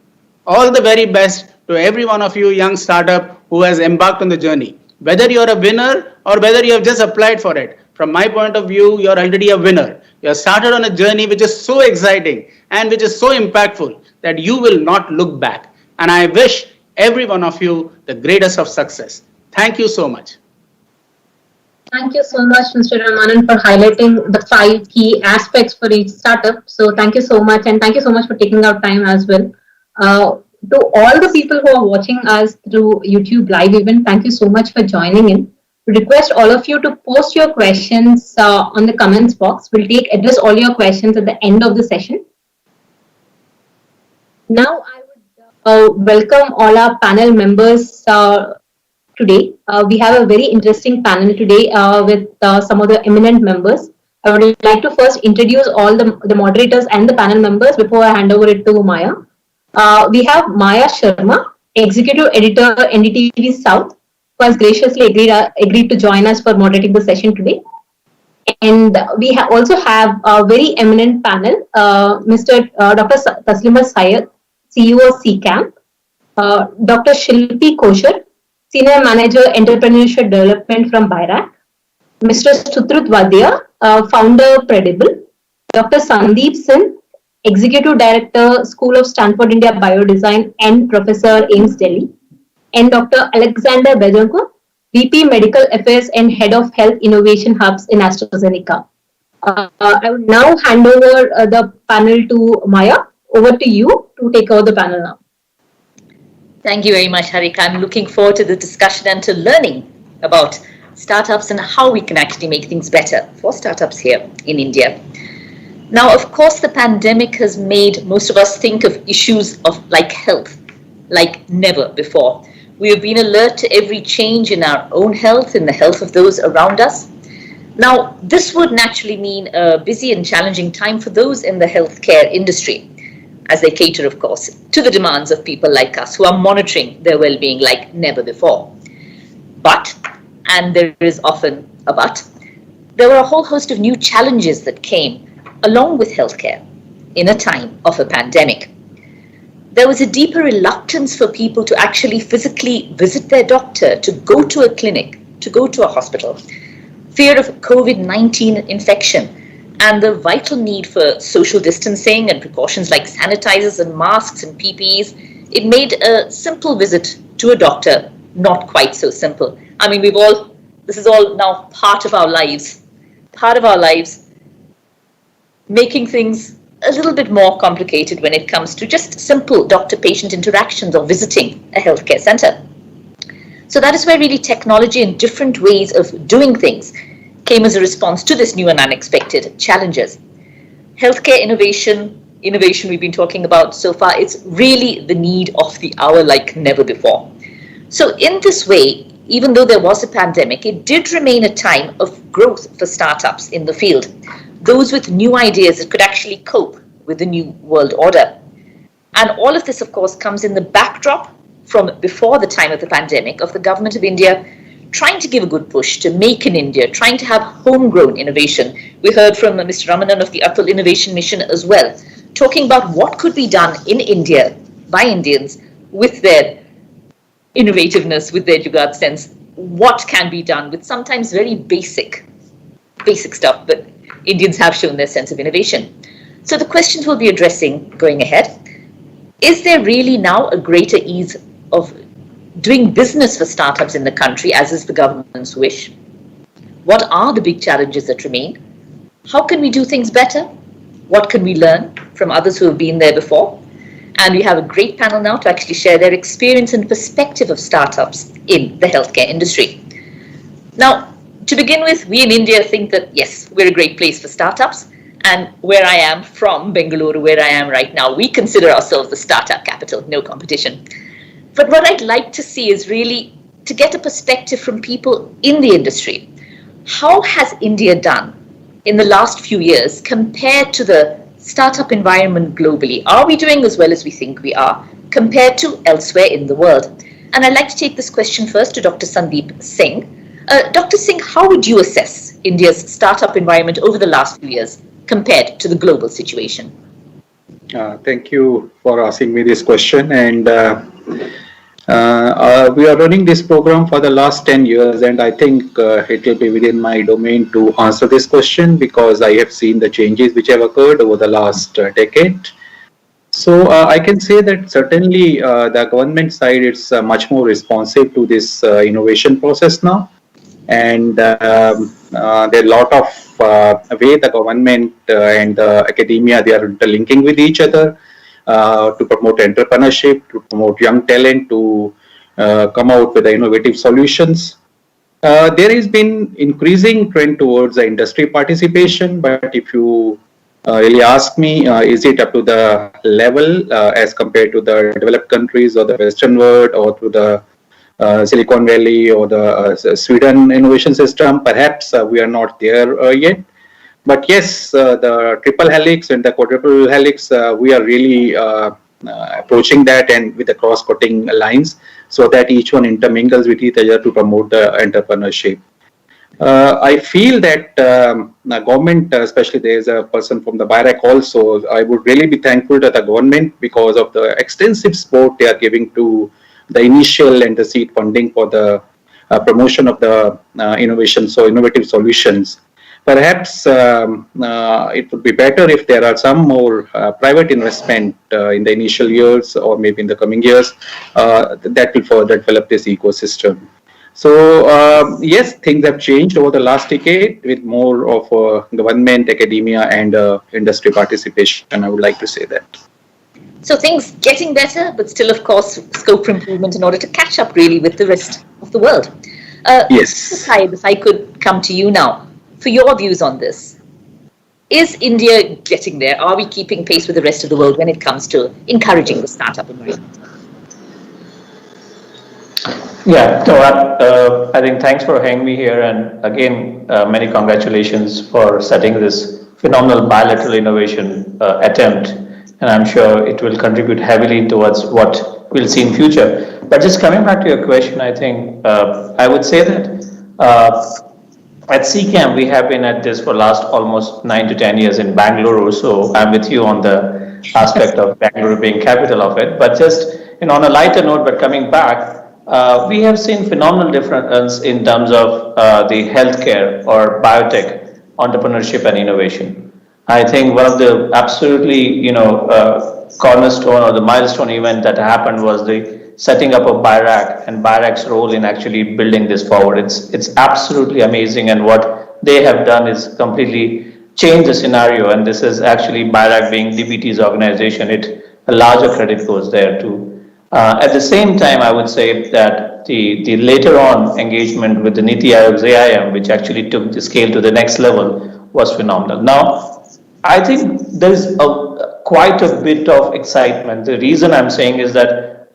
All the very best to every one of you young startup who has embarked on the journey. Whether you're a winner or whether you have just applied for it, from my point of view, you're already a winner. You have started on a journey which is so exciting and which is so impactful that you will not look back. And I wish every one of you the greatest of success. Thank you so much. Thank you so much, Mr. Ramanan, for highlighting the 5 key aspects for each startup. So thank you so much, and thank you so much for taking out time as well. To all the people who are watching us through YouTube live event, thank you so much for joining in. We request all of you to post your questions on the comments box. We'll address all your questions at the end of the session. Now I would welcome all our panel members today. We have a very interesting panel today with some of the eminent members. I would like to first introduce all the moderators and the panel members before I hand over it to Maya. We have Maya Sharma, Executive Editor, NDTV South, who has graciously agreed to join us for moderating the session today. And we also have a very eminent panel, Mr. Dr. Taslima Syed, CEO CCAMP, Dr. Shilpi Koshar, Senior Manager Entrepreneurship Development from BIRAC, Mr. Sutrut Vadia, Founder Predible, Dr. Sandeep Sen, Executive Director, School of Stanford India Biodesign and Professor AIMS Delhi, and Dr. Alexander Bejanko, VP Medical Affairs and Head of Health Innovation Hubs in AstraZeneca. I would now hand over the panel to Maya. Over to you to take over the panel now. Thank you very much, Harika. I'm looking forward to the discussion and to learning about startups and how we can actually make things better for startups here in India. Now, of course, the pandemic has made most of us think of issues of like health, like never before. We have been alert to every change in our own health and the health of those around us. Now, this would naturally mean a busy and challenging time for those in the healthcare industry, as they cater, of course, to the demands of people like us who are monitoring their well-being like never before. But, and there is often a but, there were a whole host of new challenges that came along with healthcare in a time of a pandemic. There was a deeper reluctance for people to actually physically visit their doctor, to go to a clinic, to go to a hospital. Fear of COVID-19 infection and the vital need for social distancing and precautions like sanitizers and masks and PPEs, it made a simple visit to a doctor not quite so simple. I mean, this is all now part of our lives, making things a little bit more complicated when it comes to just simple doctor-patient interactions or visiting a healthcare center. So that is where really technology and different ways of doing things came as a response to this new and unexpected challenges. Healthcare innovation innovation we've been talking about so far, it's really the need of the hour like never before. So in this way, even though there was a pandemic, it did remain a time of growth for startups in the field, those with new ideas that could actually cope with the new world order. And all of this, of course, comes in the backdrop from before the time of the pandemic of the government of India trying to give a good push to make in India, trying to have homegrown innovation. We heard from Mr. Ramanan of the Atul Innovation Mission as well, talking about what could be done in India by Indians with their innovativeness, with their jugaad sense, what can be done with sometimes very basic stuff, but Indians have shown their sense of innovation. So the questions we'll be addressing going ahead: is there really now a greater ease of doing business for startups in the country, as is the government's wish? What are the big challenges that remain? How can we do things better? What can we learn from others who have been there before? And we have a great panel now to actually share their experience and perspective of startups in the healthcare industry. Now, to begin with, we in India think that, yes, we're a great place for startups. And where I am from, Bengaluru, where I am right now, we consider ourselves the startup capital, no competition. But what I'd like to see is really to get a perspective from people in the industry. How has India done in the last few years compared to the startup environment globally? Are we doing as well as we think we are compared to elsewhere in the world? And I'd like to take this question first to Dr. Sandeep Singh. Dr. Singh, how would you assess India's startup environment over the last few years compared to the global situation? Thank you for asking me this question. And we are running this program for the last 10 years, and I think it will be within my domain to answer this question because I have seen the changes which have occurred over the last decade. So I can say that certainly the government side is much more responsive to this innovation process now. And there are a lot of way the government and the academia, they are interlinking with each other to promote entrepreneurship, to promote young talent, to come out with innovative solutions. There has been increasing trend towards the industry participation, but if you really ask me, is it up to the level as compared to the developed countries or the Western world or to the Silicon Valley or the Sweden innovation system? Perhaps we are not there yet. But yes, the triple helix and the quadruple helix, we are really approaching that and with the cross-cutting lines so that each one intermingles with each other to promote the entrepreneurship. I feel that the government, especially there is a person from the BIRAC also, I would really be thankful to the government because of the extensive support they are giving to the initial and the seed funding for the promotion of the innovation, so innovative solutions. Perhaps it would be better if there are some more private investment in the initial years or maybe in the coming years that will further develop this ecosystem. So yes, things have changed over the last decade with more of government, academia and industry participation. I would like to say that. So things getting better, but still, of course, scope for improvement in order to catch up really with the rest of the world. Yes. Saib, if I could come to you now for your views on this. Is India getting there? Are we keeping pace with the rest of the world when it comes to encouraging the startup environment? Yeah, so I think thanks for having me here, and again, many congratulations for setting this phenomenal bilateral innovation attempt, and I'm sure it will contribute heavily towards what we'll see in future. But just coming back to your question, I think I would say that at CCAM, we have been at this for last almost 9 to 10 years in Bangalore, so I'm with you on the aspect of Bangalore being capital of it. But just on a lighter note, but coming back, we have seen phenomenal difference in terms of the healthcare or biotech entrepreneurship and innovation. I think one of the absolutely cornerstone or the milestone event that happened was the setting up of BIRAC and BIRAC's role in actually building this forward. It's absolutely amazing, and what they have done is completely changed the scenario. And this is actually BIRAC being DBT's organization. A larger credit goes there too. At the same time, I would say that the later on engagement with the Niti Aayog's AIM, which actually took the scale to the next level, was phenomenal. Now, I think quite a bit of excitement. The reason I'm saying is that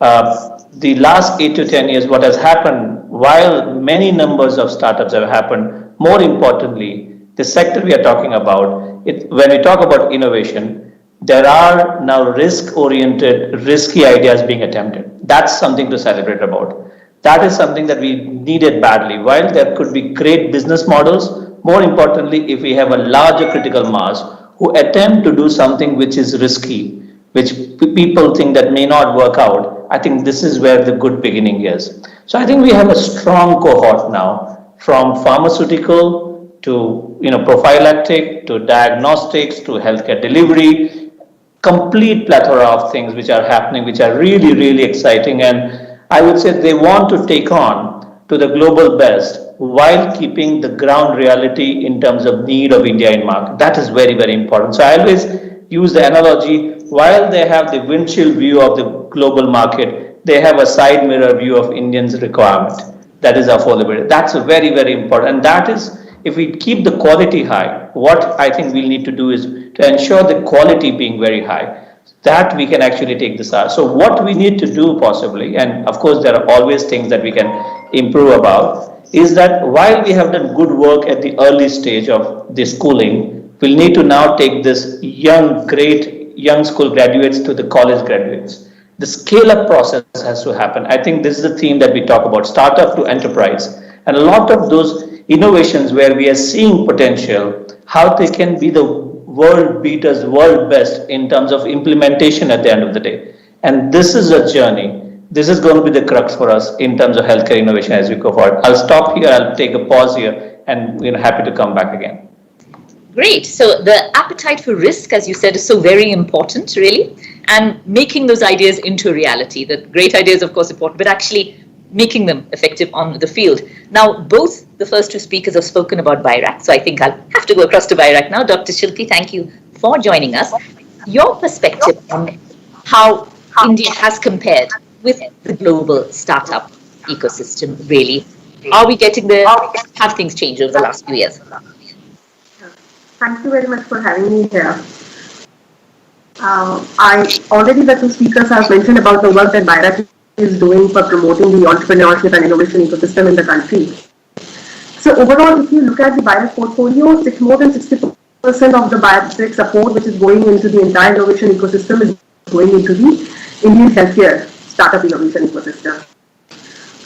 the last 8 to 10 years, what has happened, while many numbers of startups have happened, more importantly, the sector we are talking about, when we talk about innovation, there are now risk-oriented, risky ideas being attempted. That's something to celebrate about. That is something that we needed badly. While there could be great business models, more importantly, if we have a larger critical mass who attempt to do something which is risky, which people think that may not work out, I think this is where the good beginning is. So I think we have a strong cohort now, from pharmaceutical to prophylactic to diagnostics to healthcare delivery, complete plethora of things which are happening, which are really, really exciting. And I would say they want to take on to the global best while keeping the ground reality in terms of need of India in market. That is very, very important. So I always use the analogy, while they have the windshield view of the global market, they have a side mirror view of Indians' requirement. That is affordability. That's very, very important. And that is, if we keep the quality high, what I think we'll need to do is to ensure the quality being very high, that we can actually take this out. So what we need to do possibly, and of course there are always things that we can improve about, is that while we have done good work at the early stage of the schooling, we'll need to now take this great young school graduates to the college graduates. The scale-up process has to happen. I think this is the theme that we talk about, startup to enterprise. And a lot of those innovations where we are seeing potential, how they can be the world beaters, world best in terms of implementation at the end of the day. And this is a journey. This is going to be the crux for us in terms of healthcare innovation as we go forward. I'll stop here, I'll take a pause here, and we're happy to come back again. Great. So the appetite for risk, as you said, is so very important, really, and making those ideas into reality. The great ideas, of course, important, but actually making them effective on the field. Now, both the first two speakers have spoken about BIRAC, so I think I'll have to go across to BIRAC now. Dr. Shilpi, thank you for joining us. Your perspective on how India has compared with the global startup ecosystem, really. Are we getting there? Have things changed over the last few years? Thank you very much for having me here. The two speakers have mentioned about the work that BIRAC is doing for promoting the entrepreneurship and innovation ecosystem in the country. So overall, if you look at the BIRAC portfolio, it's more than 60% of the BIRAC support which is going into the entire innovation ecosystem is going into the Indian healthcare startup innovation ecosystem.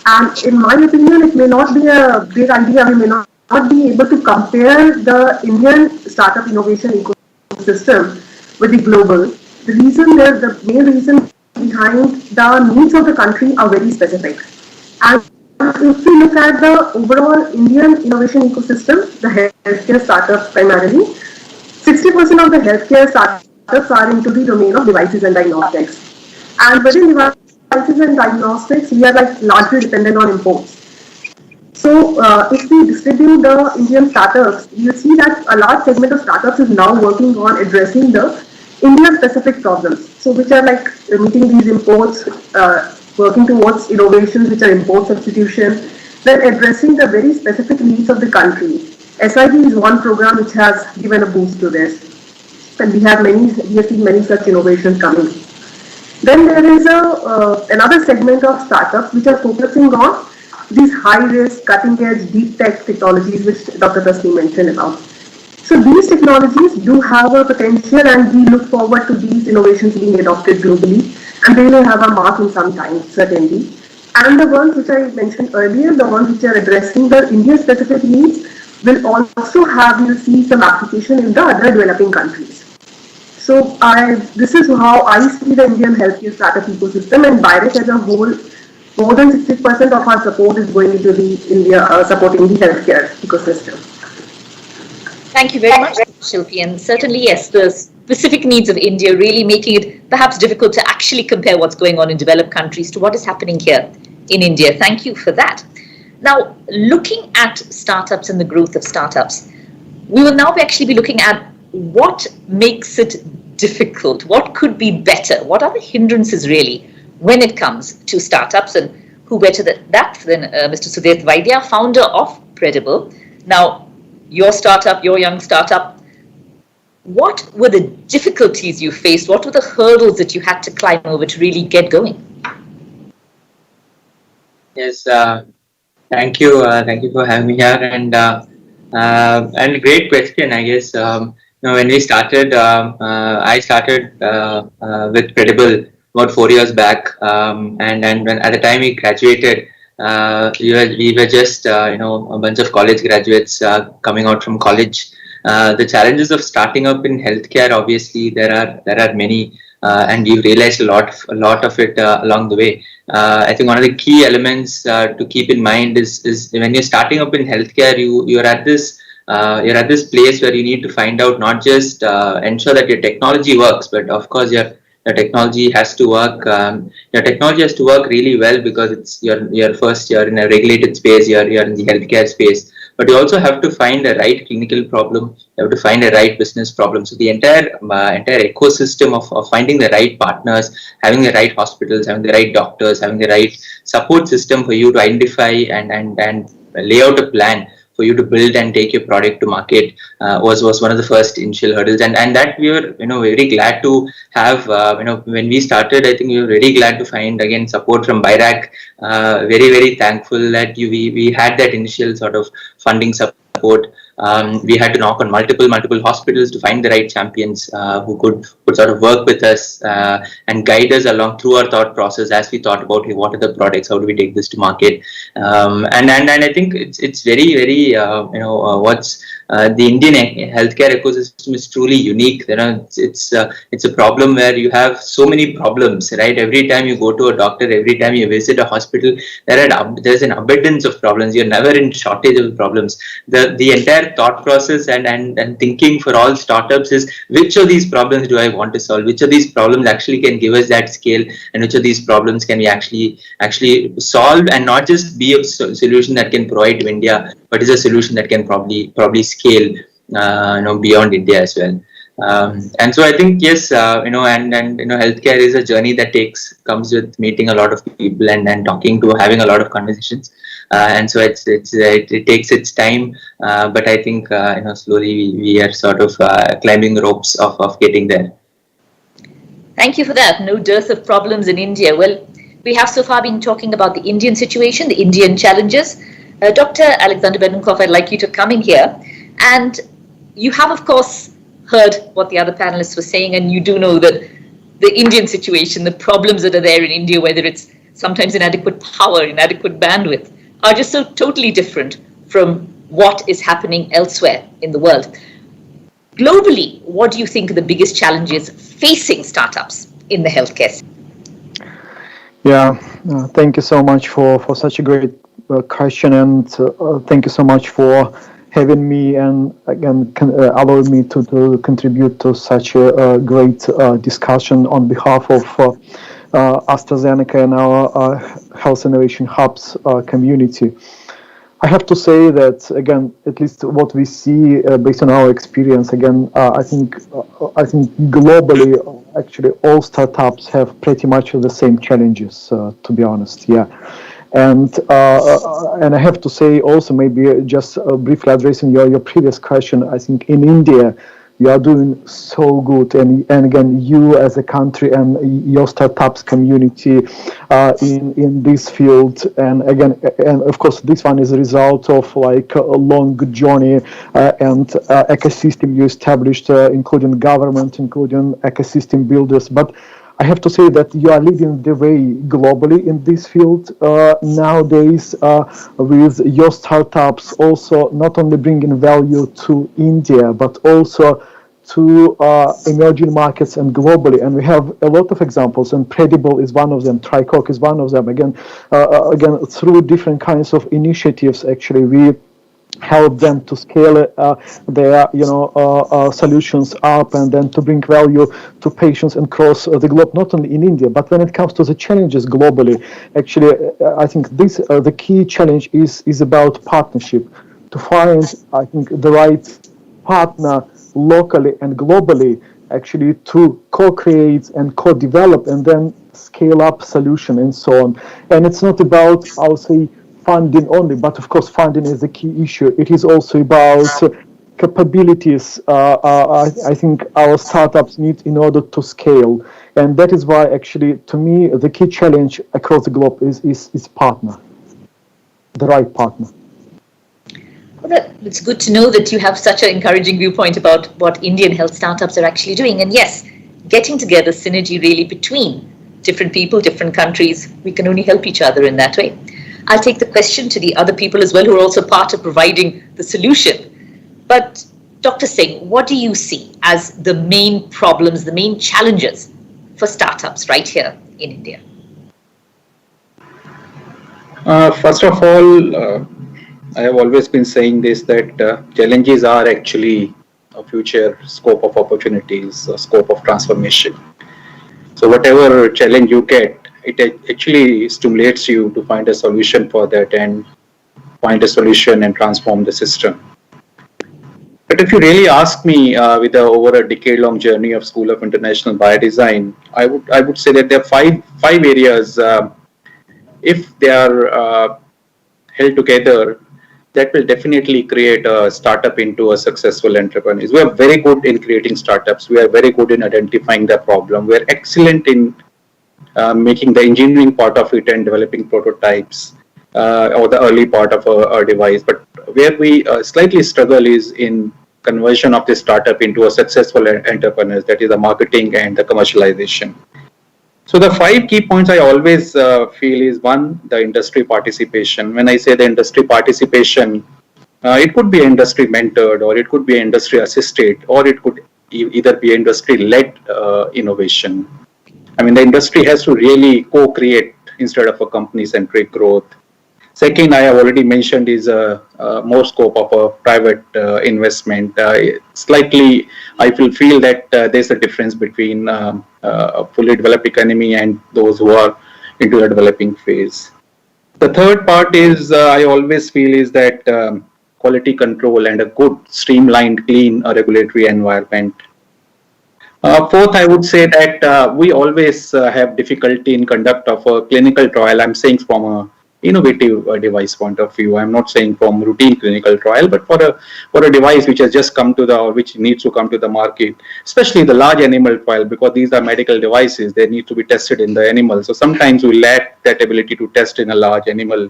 And in my opinion, it may not be a big idea. We may not be able to compare the Indian startup innovation ecosystem with the global. The main reason behind the needs of the country are very specific. And if we look at the overall Indian innovation ecosystem, the healthcare startups primarily, 60% of the healthcare startups are into the domain of devices and diagnostics. And within devices and diagnostics, we are largely dependent on imports. So if we distribute the Indian startups, you see that a large segment of startups is now working on addressing the India-specific problems. So which are meeting these imports, working towards innovations which are import substitution, then addressing the very specific needs of the country. SID is one program which has given a boost to this. And we have seen many such innovations coming. Then there is another segment of startups which are focusing on these high-risk, cutting-edge, deep tech technologies which Dr. Tasneem mentioned about. So these technologies do have a potential, and we look forward to these innovations being adopted globally, and they will have a mark in some time, certainly. And the ones which I mentioned earlier, the ones which are addressing the India-specific needs, will see some application in the other developing countries. So this is how I see the Indian healthcare startup ecosystem, and BIRAC as a whole, more than 60% of our support is going into the supporting the healthcare ecosystem. Thank you very much, Shilpi. And certainly, yes, the specific needs of India really making it perhaps difficult to actually compare what's going on in developed countries to what is happening here in India. Thank you for that. Now, looking at startups and the growth of startups, we will now actually be looking at what makes it difficult, what could be better, what are the hindrances really when it comes to startups, and who better than Mr. Sudhir Vaidya, founder of Credible. Now, your startup, your young startup, what were the difficulties you faced? What were the hurdles that you had to climb over to really get going? Yes, thank you for having me here, and a great question. I guess when we started, I started with Credible about 4 years back, and when at the time we graduated, we were just a bunch of college graduates coming out from college. The challenges of starting up in healthcare, obviously, there are many, and we've realized a lot of it along the way. I think one of the key elements to keep in mind is when you're starting up in healthcare, you're at this place where you need to find out, not just ensure that your technology works, but of course your technology has to work. Your technology has to work really well, because it's your first year in a regulated space. You're in the healthcare space, but you also have to find a right clinical problem. You have to find a right business problem. So the entire ecosystem of finding the right partners, having the right hospitals, having the right doctors, having the right support system for you to identify and lay out a plan for you to build and take your product to market was one of the first initial hurdles, and that we were very glad to have. When we started, I think we were very glad to find again support from BIRAC. Very thankful that we had that initial sort of funding support. We had to knock on multiple hospitals to find the right champions who could sort of work with us and guide us along through our thought process as we thought about, hey, what are the products, how do we take this to market. And I think it's very what's the Indian healthcare ecosystem is truly unique. It's a problem where you have so many problems, right? Every time you go to a doctor, every time you visit a hospital, there's an abundance of problems. You're never in shortage of problems. The entire thought process and thinking for all startups is, which of these problems do I want to solve? Which of these problems actually can give us that scale, and which of these problems can we actually solve, and not just be a solution that can provide to India, but is a solution that can probably scale beyond India as well. And so I think, yes, healthcare is a journey that comes with meeting a lot of people and talking to, having a lot of conversations. And so it takes its time, but I think slowly we are sort of climbing the ropes of getting there. Thank you for that. No dearth of problems in India. Well, we have so far been talking about the Indian situation, the Indian challenges. Dr. Alexander Benukoff, I'd like you to come in here. And you have, of course, heard what the other panelists were saying, and you do know that the Indian situation, the problems that are there in India, whether it's sometimes inadequate power, inadequate bandwidth, are just so totally different from what is happening elsewhere in the world. Globally, what do you think are the biggest challenges facing startups in the healthcare sector? Yeah, thank you so much for such a great question, and thank you so much for having me and again allowing me to contribute to such a great discussion on behalf of AstraZeneca and our Health Innovation Hubs community. I have to say that, again, at least what we see based on our experience, again, I think globally, actually, all startups have pretty much the same challenges, to be honest, yeah. And I have to say also, maybe just briefly addressing your previous question, I think in India, you are doing so good, and again, you as a country and your startups community in this field, and again, and of course, this one is a result of like a long journey and ecosystem you established, including government, including ecosystem builders, but I have to say that you are leading the way globally in this field nowadays with your startups also not only bringing value to India, but also to emerging markets and globally. And we have a lot of examples, and Predible is one of them, Tricock is one of them. Again, through different kinds of initiatives, actually, we help them to scale their solutions up and then to bring value to patients across the globe, not only in India, but when it comes to the challenges globally, actually I think this the key challenge is about partnership, to find, I think, the right partner locally and globally, actually to co-create and co-develop and then scale up solution and so on. And it's not about, I'll say, funding only, but of course funding is a key issue. It is also about capabilities I think our startups need in order to scale. And that is why actually, to me, the key challenge across the globe is partner, the right partner. Well, it's good to know that you have such an encouraging viewpoint about what Indian health startups are actually doing. And yes, getting together synergy really between different people, different countries, we can only help each other in that way. I'll take the question to the other people as well who are also part of providing the solution. But Dr. Singh, what do you see as the main problems, the main challenges for startups right here in India? First of all, I have always been saying this, that challenges are actually a future scope of opportunities, a scope of transformation. So whatever challenge you get, it actually stimulates you to find a solution for that and find a solution and transform the system. But if you really ask me, with over a decade-long journey of School of International Biodesign, I would say that there are five areas. If they are held together, that will definitely create a startup into a successful enterprise. We are very good in creating startups. We are very good in identifying the problem. We are excellent in making the engineering part of it and developing prototypes or the early part of a device. But where we slightly struggle is in conversion of this startup into a successful enterprise, that is the marketing and the commercialization. So the 5 key points I always feel is, one, the industry participation. When I say the industry participation, it could be industry mentored, or it could be industry assisted, or it could either be industry led innovation. I mean, the industry has to really co-create instead of a company centric growth. Second, I have already mentioned, is more scope of a private investment. Slightly, I will feel that there's a difference between a fully developed economy and those who are into the developing phase. The third part is, I always feel, is that quality control and a good, streamlined, clean regulatory environment. Fourth, I would say that we always have difficulty in conduct of a clinical trial. I'm saying from a innovative device point of view. I'm not saying from routine clinical trial, but for a device which has just come to the, or which needs to come to the market, especially the large animal trial, because these are medical devices, they need to be tested in the animal. So sometimes we lack that ability to test in a large animal.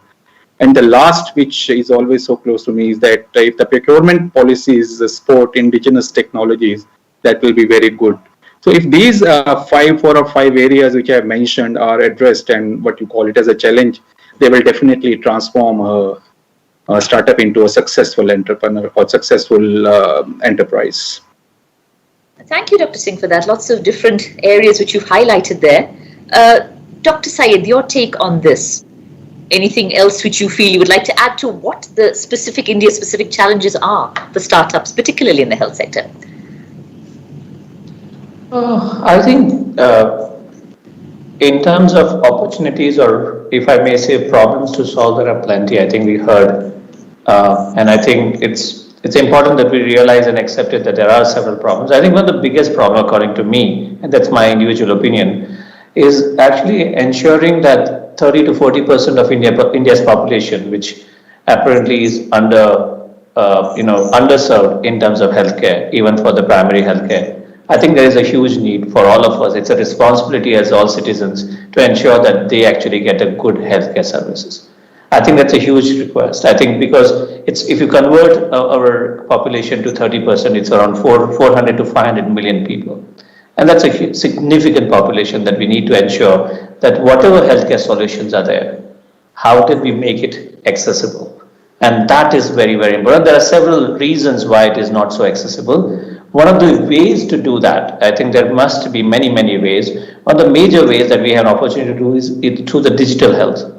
And the last, which is always so close to me, is that if the procurement policies support indigenous technologies, that will be very good. So if these 4 or 5 areas which I have mentioned are addressed, and what you call it as a challenge, they will definitely transform a startup into a successful entrepreneur or successful enterprise. Thank you, Dr. Singh, for that. Lots of different areas which you've highlighted there. Dr. Syed, your take on this? Anything else which you feel you would like to add to what the specific India-specific challenges are for startups, particularly in the health sector? I think in terms of opportunities, or if I may say problems to solve, there are plenty. I think we heard, and I think it's important that we realize and accept it that there are several problems. I think one of the biggest problems, according to me, and that's my individual opinion, is actually ensuring that 30 to 40% of India's population, which apparently is underserved in terms of healthcare, even for the primary healthcare. I think there is a huge need for all of us. It's a responsibility as all citizens to ensure that they actually get a good healthcare services. I think that's a huge request. I think because if you convert our population to 30%, it's around 400 to 500 million people. And that's a significant population that we need to ensure that whatever healthcare solutions are there, how did we make it accessible? And that is very, very important. There are several reasons why it is not so accessible. One of the ways to do that, I think there must be many, many ways. One of the major ways that we have an opportunity to do is through the digital health,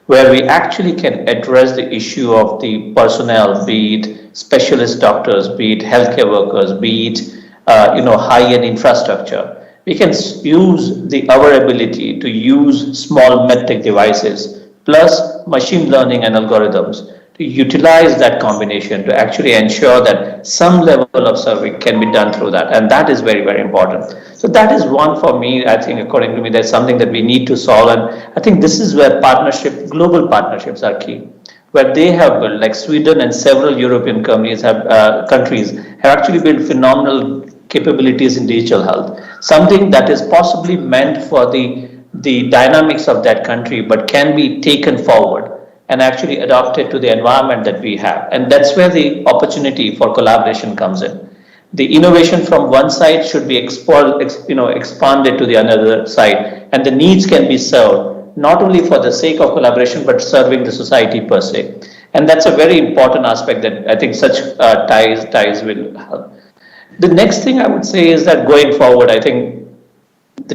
where we actually can address the issue of the personnel, be it specialist doctors, be it healthcare workers, be it high-end infrastructure. We can use our ability to use small medtech devices plus machine learning and algorithms to utilize that combination to actually ensure that some level of service can be done through that. And that is very, very important. So that is one for me. I think, according to me, that's something that we need to solve. And I think this is where global partnerships are key. where they have built, like Sweden and several European countries have actually built phenomenal capabilities in digital health. Something that is possibly meant for the dynamics of that country, but can be taken forward and actually adapted to the environment that we have. And that's where the opportunity for collaboration comes in. The innovation from one side should be expanded to the another side, and the needs can be served not only for the sake of collaboration but serving the society per se. And that's a very important aspect that I think such ties will help. The next thing I would say is that going forward, I think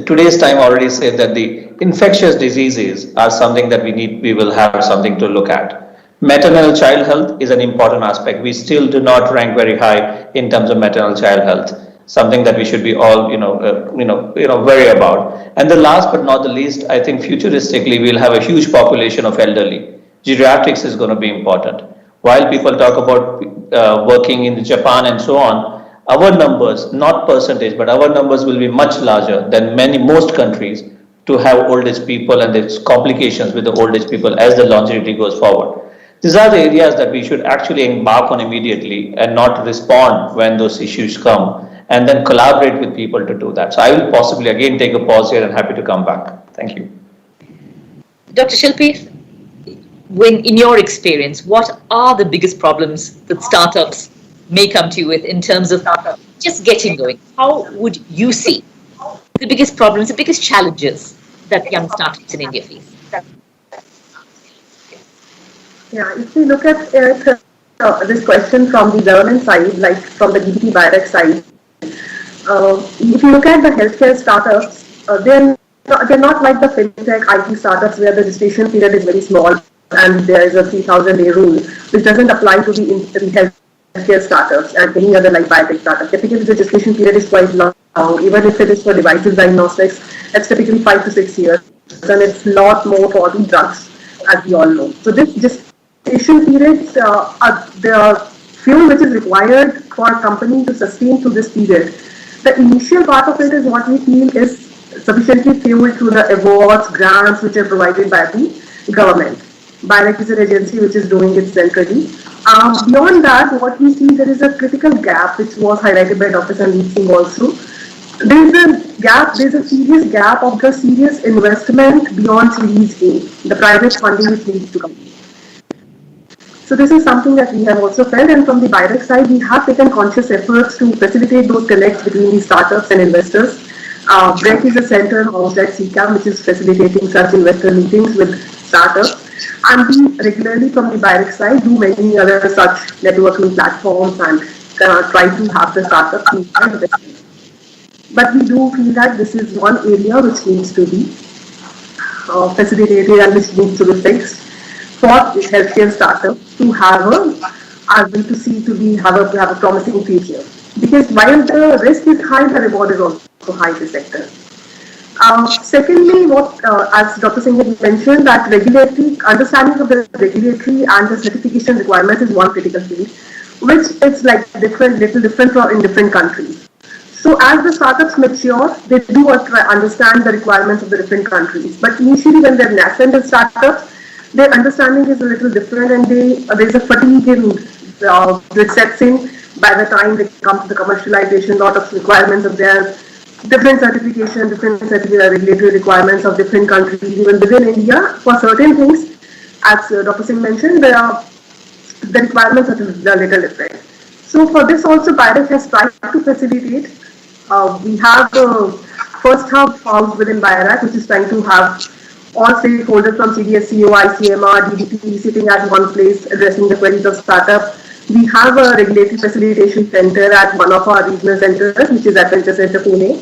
today's time already said that the infectious diseases are something that we will have something to look at. Maternal child health is an important aspect. We still do not rank very high in terms of maternal child health, something that we should be all worry about. And the last but not the least, I think futuristically we'll have a huge population of elderly. Geriatrics is going to be important. While people talk about working in Japan and so on, our numbers, not percentage, but our numbers will be much larger than most countries to have old age people and its complications with the old age people as the longevity goes forward. These are the areas that we should actually embark on immediately and not respond when those issues come, and then collaborate with people to do that. So I will possibly again take a pause here and happy to come back. Thank you. Dr. Shilpi, in your experience, what are the biggest problems that startups may come to you with in terms of just getting going? How would you see the biggest problems, the biggest challenges that young startups in India face? Yeah, if we look at this question from the government side, like from the DBT Biotech side, if you look at the healthcare startups, they're not like the fintech IT startups where the registration period is very small and there is a 3,000-day rule, which doesn't apply to the healthcare startups and any other like biotech startup. Typically, the registration period is quite long. Even if it is for devices diagnostics, it's typically 5 to 6 years, and it's a lot more for the drugs, as we all know. So this gestation periods are the fuel which is required for a company to sustain through this period. The initial part of it is what we feel is sufficiently fueled through the awards, grants which are provided by the government. BIRAC is an agency which is doing it centrally. Beyond that, what we see, there is a critical gap which was highlighted by Dr. Sandeep Singh also. There is a serious gap of the serious investment beyond Series A, the private funding which needs to come. So this is something that we have also felt, and from the BIRAC side, we have taken conscious efforts to facilitate those connects between the startups and investors. BREC is a center housed at CCAM, which is facilitating such investor meetings with startups. And we regularly from the BIRAC side do many other such networking platforms and try to have the startups invest. But we do feel that this is one area which needs to be facilitated and which needs to be fixed for healthcare startups to have a promising future. Because while the risk is high, the reward is also high in the sector. Secondly, as Dr. Singh had mentioned, that understanding of the regulatory and the certification requirements is one critical field, which is like little different in different countries. So as the startups mature, they do understand the requirements of the different countries. But initially, when they're nascent as startups, their understanding is a little different, and there's a fatigue in which sets in by the time they come to the commercialization. Lot of requirements of theirs. Different regulatory requirements of different countries, even within India. For certain things, as Dr. Singh mentioned, the requirements are a little different. So for this also, BIRAC has tried to facilitate. We have the first hub housed within BIRAC, which is trying to have all stakeholders from CDSCO, ICMR, DDP sitting at one place addressing the queries of startup. We have a regulatory facilitation center at one of our regional centers, which is Adventure Center, Pune.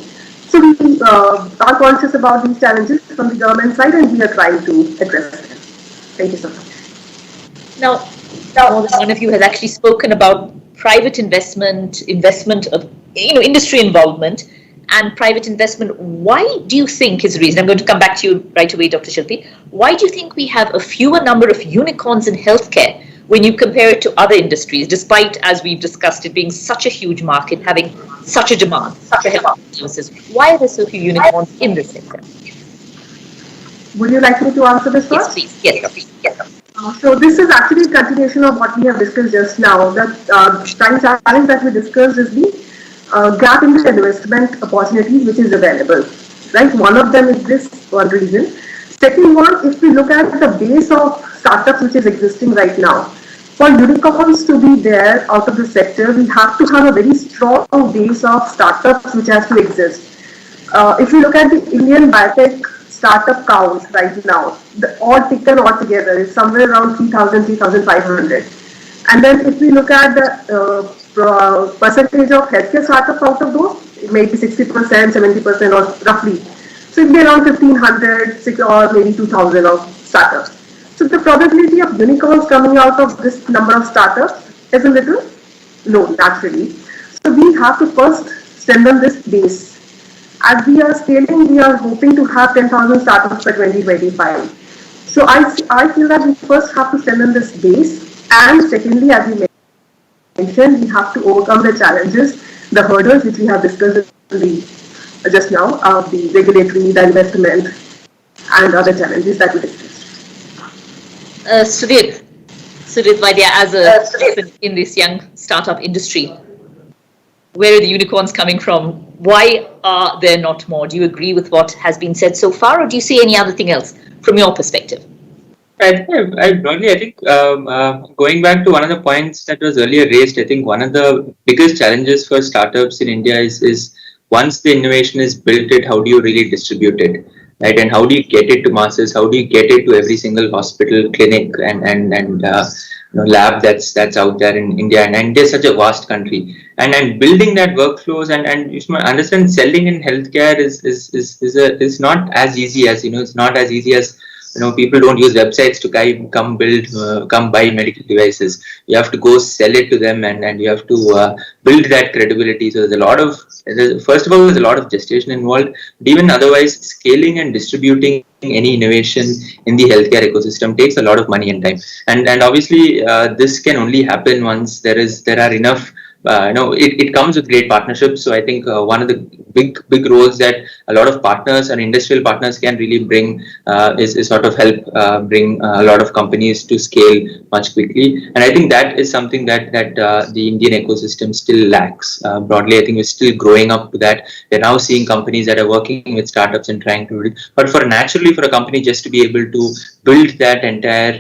So we are conscious about these challenges from the government side, and we are trying to address them. Thank you so much. Now, more than one of you has actually spoken about private investment of industry involvement and private investment. Why do you think is the reason? I'm going to come back to you right away, Dr. Shilpi. Why do you think we have a fewer number of unicorns in healthcare when you compare it to other industries, despite, as we've discussed, it being such a huge market, having such a demand, such a health services? Why are there so few unicorns in this sector? Would you like me to answer this first? Yes, please. Yes. So this is actually a continuation of what we have discussed just now. The prime challenge that we discussed is the gap in the investment opportunities which is available. Right, one of them is this one reason. Second one, if we look at the base of startups which is existing right now, for unicorns to be there out of the sector, we have to have a very strong base of startups which has to exist. If you look at the Indian biotech startup count right now, all taken all together is somewhere around 3,000, 3,500. And then if we look at the percentage of healthcare startups out of those, it may be 60%, 70% or roughly. So it will be around 1,500, or maybe 2,000 of startups. So the probability of unicorns coming out of this number of startups is a little low naturally. So we have to first strengthen this base. As we are scaling, we are hoping to have 10,000 startups by 2025. So I feel that we first have to strengthen this base, and secondly, as you mentioned, we have to overcome the challenges, the hurdles which we have discussed just now, the regulatory, the investment, and other challenges that we discussed. Sudhir Vaidya, as a person in this young startup industry, where are the unicorns coming from? Why are there not more? Do you agree with what has been said so far, or do you see any other thing else from your perspective? I broadly, I think going back to one of the points that was earlier raised, I think one of the biggest challenges for startups in India is once the innovation is built, how do you really distribute it, right? And how do you get it to masses? How do you get it to every single hospital, clinic, and lab that's out there in India? And India is such a vast country, and building that workflows and you should understand selling in healthcare is not as easy as it's not as easy as people don't use websites to come buy medical devices. You have to go sell it to them, and you have to build that credibility. So first of all, there's a lot of gestation involved, but even otherwise, scaling and distributing any innovation in the healthcare ecosystem takes a lot of money and time. And obviously, this can only happen once there are enough. It comes with great partnerships. So I think one of the big roles that a lot of partners and industrial partners can really bring is sort of help bring a lot of companies to scale much quickly. And I think that is something that the Indian ecosystem still lacks. Broadly, I think we're still growing up to that. We're now seeing companies that are working with startups and trying to, but for a company just to be able to build that entire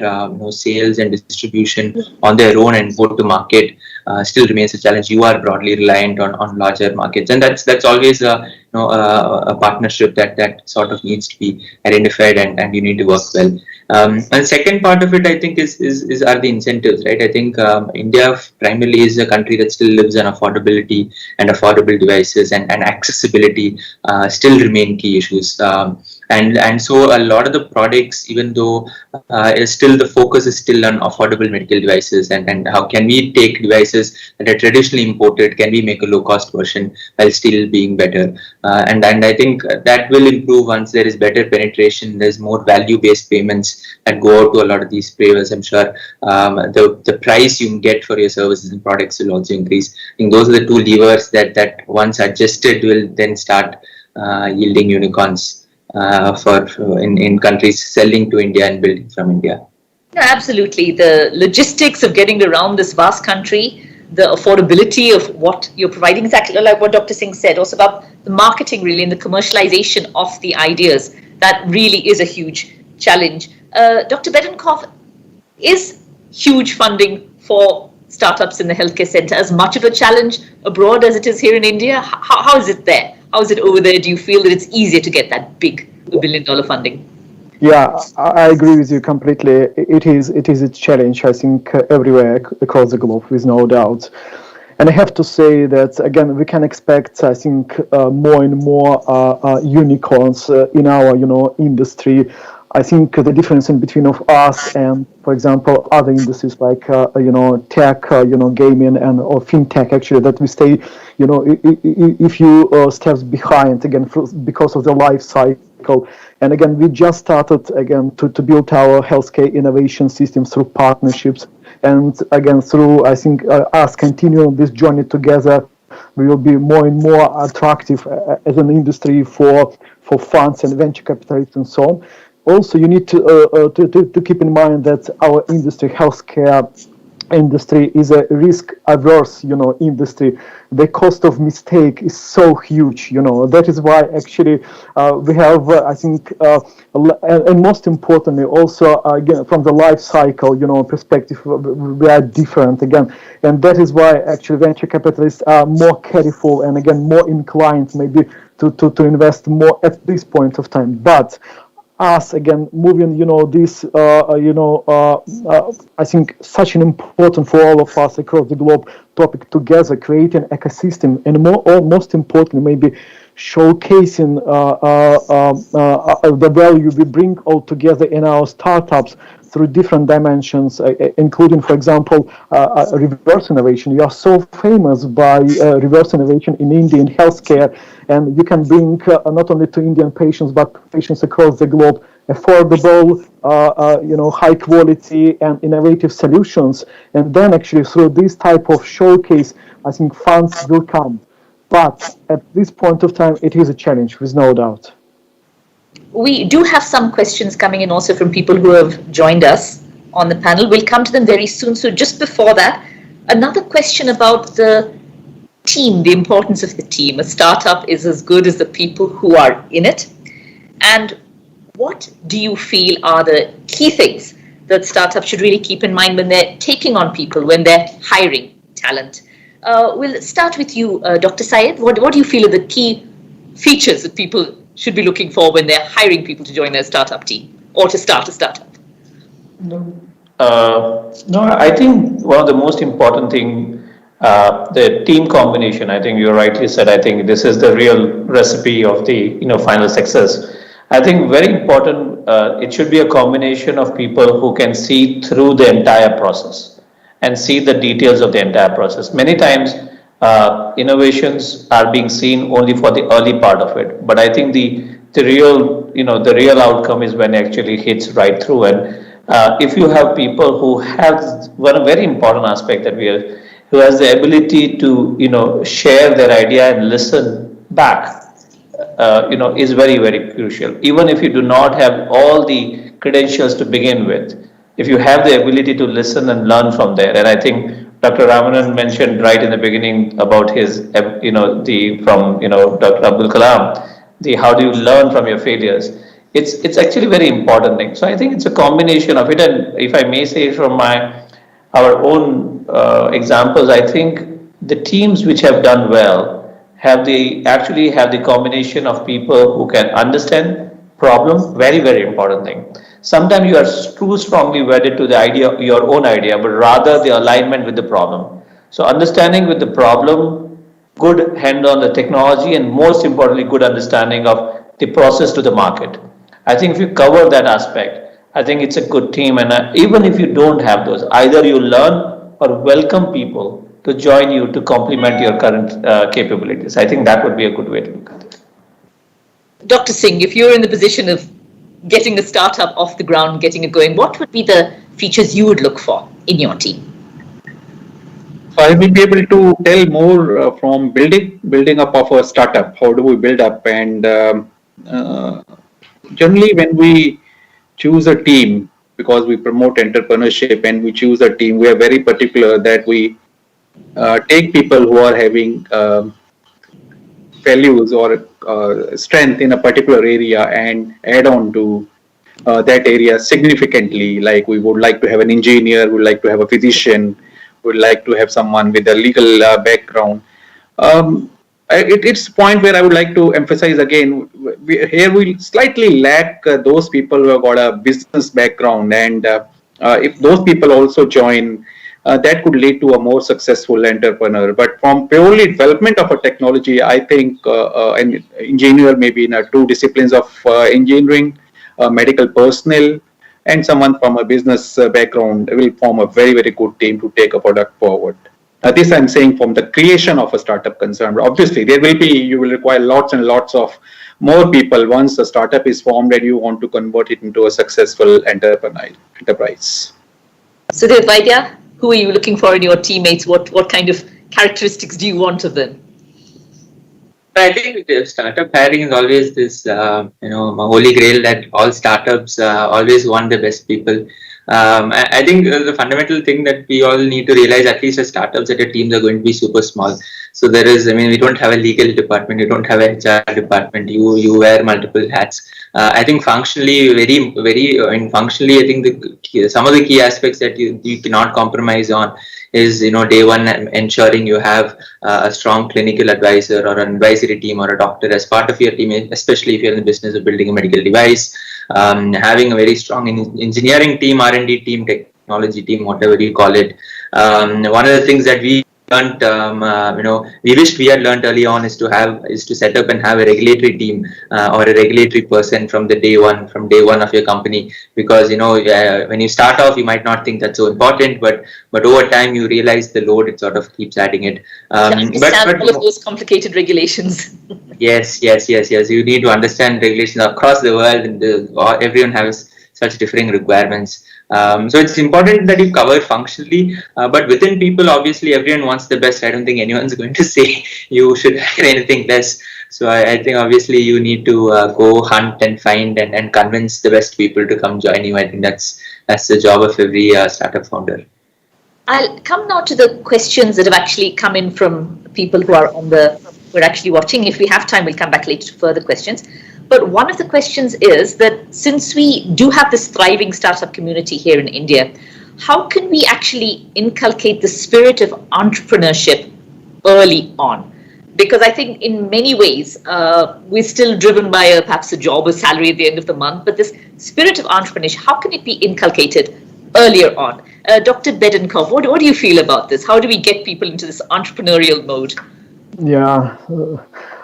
sales and distribution on their own and go to market still remains a challenge. You are broadly reliant on larger markets, and that's always a partnership that sort of needs to be identified, and you need to work well. And second part of it, I think, is are the incentives, right? I think India primarily is a country that still lives on affordability, and affordable devices and accessibility still remain key issues. And so a lot of the products, even though still the focus is still on affordable medical devices, and how can we take devices that are traditionally imported, can we make a low cost version while still being better? And I think that will improve once there is better penetration. There's more value based payments that go out to a lot of these players. I'm sure the price you get for your services and products will also increase. I think those are the two levers that once adjusted will then start yielding unicorns. In countries selling to India and building from India. No, absolutely. The logistics of getting around this vast country, the affordability of what you're providing, exactly like what Dr. Singh said, also about the marketing really and the commercialization of the ideas. That really is a huge challenge. Dr. Bedenkov, is huge funding for startups in the healthcare sector as much of a challenge abroad as it is here in India? How is it there? How is it over there? Do you feel that it's easier to get that big $1 billion funding? Yeah, I agree with you completely. It is a challenge, I think, everywhere across the globe, with no doubt. And I have to say that, again, we can expect, I think, more and more unicorns in our, industry. I think the difference in between of us and, for example, other industries like, tech, gaming or fintech, actually, that we stay, if you steps behind, again, because of the life cycle. And again, we just started, again, to build our healthcare innovation system through partnerships. And again, through, I think, us continuing this journey together, we will be more and more attractive as an industry for funds and venture capitalists and so on. also you need to keep in mind that our industry, healthcare industry, is a risk averse industry. The cost of mistake is so huge. That is why actually we have I think and most importantly also again from the life cycle perspective, we are different again, and that is why actually venture capitalists are more careful and again more inclined maybe to invest more at this point of time. But us again moving this I think such an important for all of us across the globe topic together, creating ecosystem, and most importantly maybe showcasing the value we bring all together in our startups through different dimensions, including, for example, reverse innovation. You are so famous by reverse innovation in India in healthcare, and you can bring not only to Indian patients but patients across the globe affordable, high quality and innovative solutions. And then actually through this type of showcase, I think funds will come. But at this point of time, it is a challenge, with no doubt. We do have some questions coming in also from people who have joined us on the panel. We'll come to them very soon. So just before that, another question about the team, the importance of the team. A startup is as good as the people who are in it. And what do you feel are the key things that startups should really keep in mind when they're taking on people, when they're hiring talent? We'll start with you, Dr. Syed. What do you feel are the key features that people should be looking for when they're hiring people to join their startup team or to start a startup? No, I think one of the most important thing, the team combination. I think you rightly said. I think this is the real recipe of the final success. I think very important. It should be a combination of people who can see through the entire process and see the details of the entire process. Many times, innovations are being seen only for the early part of it, but I think the real outcome is when it actually hits right through. And if you have people who have one very important aspect that who has the ability to share their idea and listen back, is very, very crucial. Even if you do not have all the credentials to begin with, if you have the ability to listen and learn from there. And I think Dr. Ramanan mentioned right in the beginning about his, Dr. Abdul Kalam, how do you learn from your failures? It's actually very important thing. So I think it's a combination of it. And if I may say from our own examples, I think the teams which have done well actually have the combination of people who can understand problem, very, very important thing. Sometimes you are too strongly wedded to the idea, your own idea, but rather the alignment with the problem. So understanding with the problem, good hand on the technology, and most importantly, good understanding of the process to the market. I think if you cover that aspect, I think it's a good team. And even if you don't have those, either you learn or welcome people to join you to complement your current capabilities. I think that would be a good way to look at it. Dr. Singh, if you're in the position of getting a startup off the ground, getting it going, what would be the features you would look for in your team? I will be able to tell more from building up of a startup. How do we build up? And generally, when we choose a team, because we promote entrepreneurship and we choose a team, we are very particular that we take people who are having values or strength in a particular area and add on to that area significantly. Like we would like to have an engineer, we would like to have a physician, we would like to have someone with a legal background. It's a point where I would like to emphasize again, here we slightly lack those people who have got a business background, and if those people also join, that could lead to a more successful entrepreneur. But from purely development of a technology, I think an engineer maybe in two disciplines of engineering, medical personnel, and someone from a business background will form a very, very good team to take a product forward. This I'm saying from the creation of a startup concern. Obviously, you will require lots and lots of more people once a startup is formed and you want to convert it into a successful enterprise. So, Vaidya, who are you looking for in your teammates? What kind of characteristics do you want of them? I think startup hiring is always this, holy grail that all startups always want the best people. I think the fundamental thing that we all need to realize, at least as startups, that your teams are going to be super small. So there is, we don't have a legal department, you don't have a HR department, you wear multiple hats. I think functionally, functionally, I think some of the key aspects that you cannot compromise on is, day one, ensuring you have a strong clinical advisor or an advisory team or a doctor as part of your team, especially if you're in the business of building a medical device. Having a very strong engineering team, R&D team, technology team, whatever you call it. One of the things that we learned, we wished we had learned early on is to set up and have a regulatory team or a regulatory person from day one of your company, because when you start off you might not think that's so important, but over time you realize the load, it sort of keeps adding it. Understand all of those complicated regulations. Yes. You need to understand regulations across the world, and everyone has such differing requirements. So it's important that you cover functionally, but within people, obviously, everyone wants the best. I don't think anyone's going to say you should hire anything less. So I think obviously you need to go hunt and find and convince the best people to come join you. I think that's the job of every startup founder. I'll come now to the questions that have actually come in from people who are we're actually watching. If we have time, we'll come back later to further questions. But one of the questions is that since we do have this thriving startup community here in India, how can we actually inculcate the spirit of entrepreneurship early on? Because I think in many ways, we're still driven by perhaps a job or salary at the end of the month, but this spirit of entrepreneurship, how can it be inculcated earlier on? Dr. Bedenkov, what do you feel about this? How do we get people into this entrepreneurial mode? Yeah,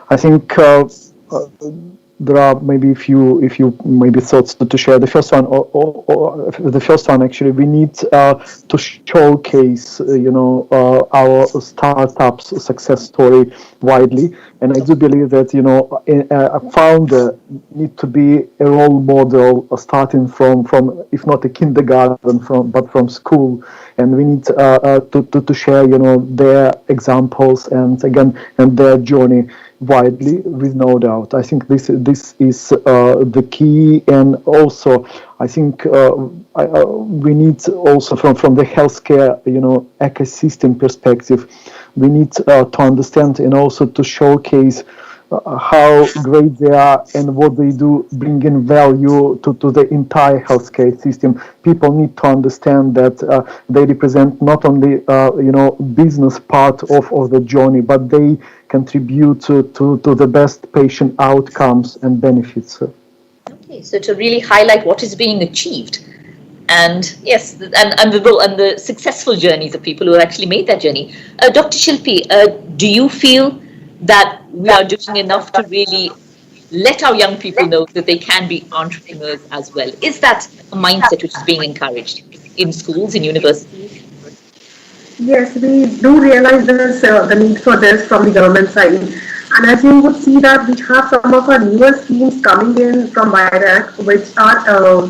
I think there are maybe a few maybe thoughts to share. The first one, the first one actually, we need to showcase our startups success story widely, and I do believe that a founder need to be a role model, starting from if not a kindergarten, but from school, and we need to share their examples and their journey widely, with no doubt. I think this is the key, and also I think we need also from the healthcare ecosystem perspective, we need to understand and also to showcase how great they are and what they do, bringing value to the entire healthcare system. People need to understand that they represent not only business part of the journey, but they contribute to the best patient outcomes and benefits. Okay, so to really highlight what is being achieved, and yes, and the successful journeys of people who have actually made that journey. Dr. Shilpi, do you feel that we are doing enough to really let our young people know that they can be entrepreneurs as well? Is that a mindset which is being encouraged in schools, in universities? Yes, we do realize the need for this from the government side. And as you would see that we have some of our newer schemes coming in from BIRAC, which are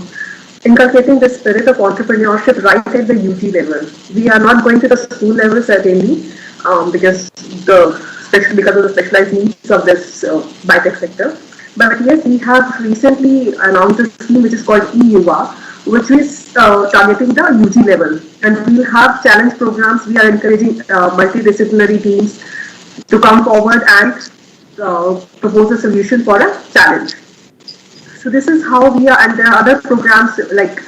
inculcating the spirit of entrepreneurship right at the UG level. We are not going to the school level certainly, because of the specialized needs of this biotech sector. But yes, we have recently announced a scheme which is called eYuva, which is targeting the UG level. And we will have challenge programs. We are encouraging multidisciplinary teams to come forward and propose a solution for a challenge. So this is how we are, and there are other programs like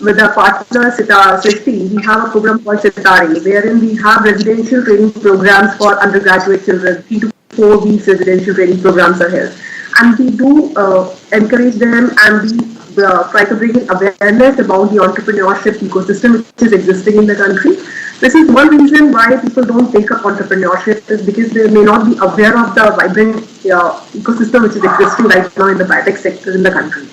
with our partner Srishti, we have a program called Sitari, wherein we have residential training programs for undergraduate children. 3 to 4 weeks residential training programs are held. And we do encourage them, and we try to bring in awareness about the entrepreneurship ecosystem which is existing in the country. This is one reason why people don't take up entrepreneurship, is because they may not be aware of the vibrant ecosystem which is existing right now in the biotech sector in the country.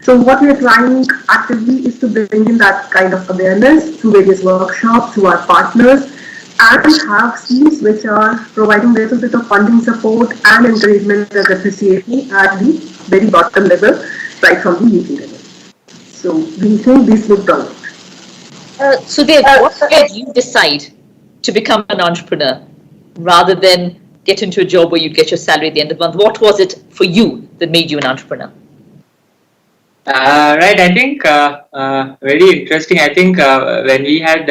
So what we are trying actively is to bring in that kind of awareness through various workshops, through our partners, and have schemes which are providing a little bit of funding support and encouragement and appreciation at the very bottom level, right from the UP level. So we think this would turn out. Sudhir, what made you decide to become an entrepreneur rather than get into a job where you'd get your salary at the end of the month. What was it for you that made you an entrepreneur? Right, I think very interesting. I think when we had,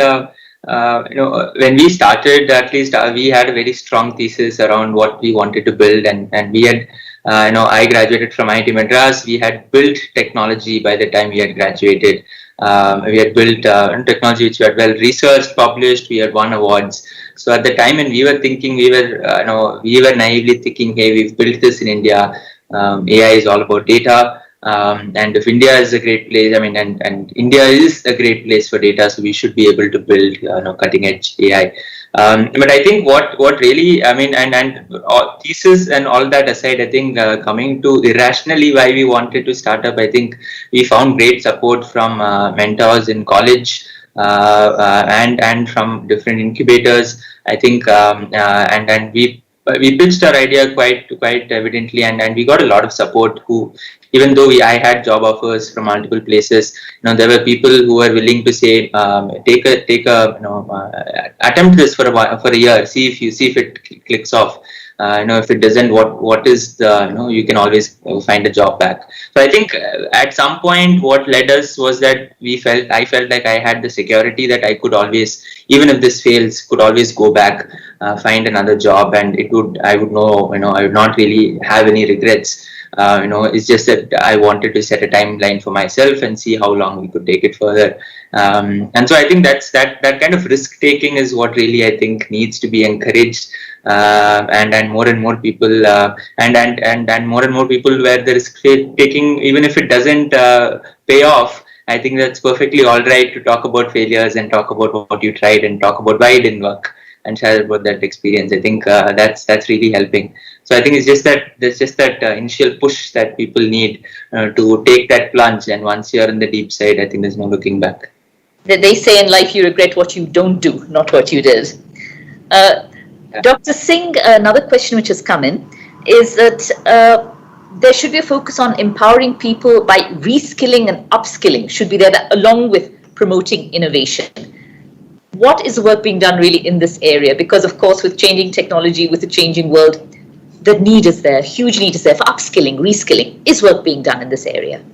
when we started, at least we had a very strong thesis around what we wanted to build, and we had, I graduated from IIT Madras. We had built technology by the time we had graduated. We had built technology which we had well researched, published. We had won awards. So at the time when we were thinking, we were naively thinking, hey, we've built this in India. AI is all about data. And if India is a great place, I mean, and India is a great place for data, so we should be able to build cutting edge AI. But I think what really, I mean, and thesis and all that aside, I think coming to irrationally why we wanted to start up, I think we found great support from mentors in college and from different incubators. I think and we pitched our idea quite evidently, and we got a lot of support. Who, even though I had job offers from multiple places, there were people who were willing to say, take a attempt this for a year, see if it clicks off. If it doesn't, what is the, you can always find a job back. So I think at some point what led us was that I felt like I had the security that I could always, even if this fails, could always go back, find another job, and I would know, I would not really have any regrets. It's just that I wanted to set a timeline for myself and see how long we could take it further. And so I think that kind of risk taking is what really I think needs to be encouraged. And more and more people and more and more people where the risk taking, even if it doesn't pay off, I think that's perfectly all right to talk about failures and talk about what you tried and talk about why it didn't work and share about that experience. I think that's really helping. So I think it's just that there's just that initial push that people need to take that plunge, and once you're in the deep side, I think there's no looking back. They say in life you regret what you don't do, not what you did. Dr. Singh, another question which has come in is that there should be a focus on empowering people by reskilling and upskilling should be there along with promoting innovation. What is the work being done really in this area? Because of course with changing technology, with the changing world, the need is there, huge need is there for upskilling, reskilling. Is work being done in this area?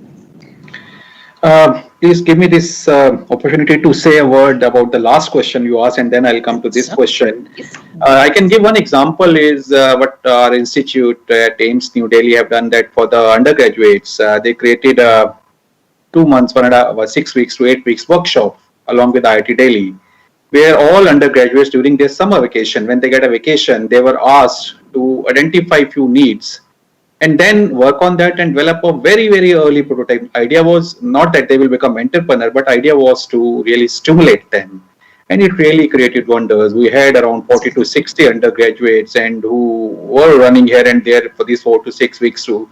Please give me this opportunity to say a word about the last question you asked, and then I'll come to this question. I can give one example is what our institute at AIMS New Delhi have done, that for the undergraduates, they created a 2 months, 6 weeks to 8 weeks workshop along with IIT Delhi, where all undergraduates during their summer vacation, when they get a vacation, they were asked to identify few needs and then work on that and develop a very, very early prototype. Idea was not that they will become entrepreneur, but idea was to really stimulate them. And it really created wonders. We had around 40 to 60 undergraduates and who were running here and there for these 4 to 6 weeks to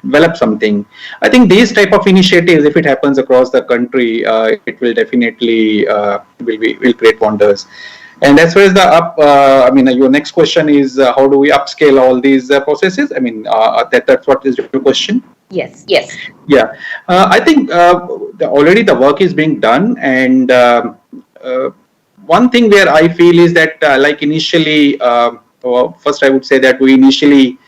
develop something. I think these type of initiatives, if it happens across the country, it will definitely will create wonders. And as far as the your next question is how do we upscale all these processes? I mean, that's what is your question? Yes. Yeah, I think already the work is being done, and one thing where I feel is that like initially, first I would say that we initially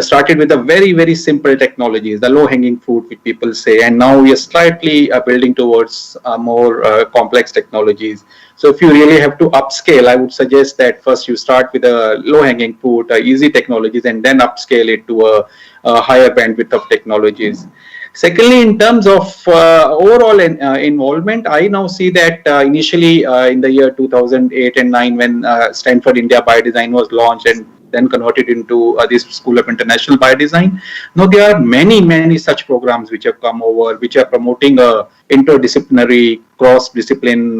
started with a very, very simple technologies, the low-hanging fruit, which people say, and now we are slightly building towards more complex technologies. So if you really have to upscale, I would suggest that first you start with a low-hanging fruit, easy technologies, and then upscale it to a higher bandwidth of technologies. Secondly, in terms of overall involvement, I now see that initially in the year 2008 and 9, when Stanford India Biodesign was launched and then converted into this School of International Biodesign. Now there are many, many such programs which have come over, which are promoting a interdisciplinary, cross-discipline,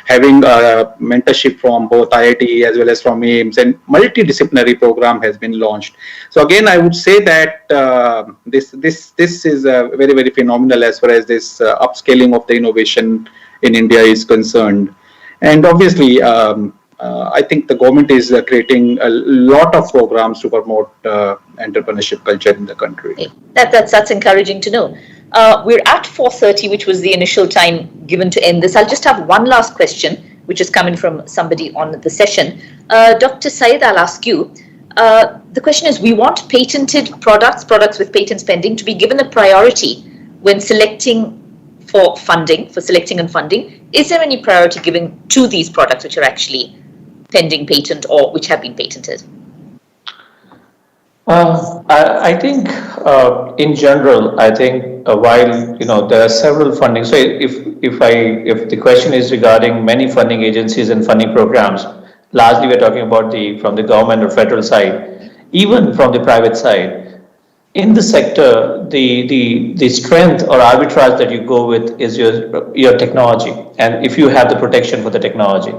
having mentorship from both IIT as well as from AIMS, and multidisciplinary program has been launched. So again, I would say that this is very, very phenomenal as far as this upscaling of the innovation in India is concerned. And obviously, I think the government is creating a lot of programs to promote entrepreneurship culture in the country. That's encouraging to know. We're at 4:30, which was the initial time given to end this. I'll just have one last question, which has come in from somebody on the session. Dr. Syed, I'll ask you. The question is, we want patented products with patent pending, to be given a priority when selecting for funding, for selecting and funding. Is there any priority given to these products which are actually pending patent or which have been patented? I think in general, I think while there are several funding. So if the question is regarding many funding agencies and funding programs, largely we're talking about from the government or federal side, even from the private side. In the sector, the strength or arbitrage that you go with is your technology, and if you have the protection for the technology.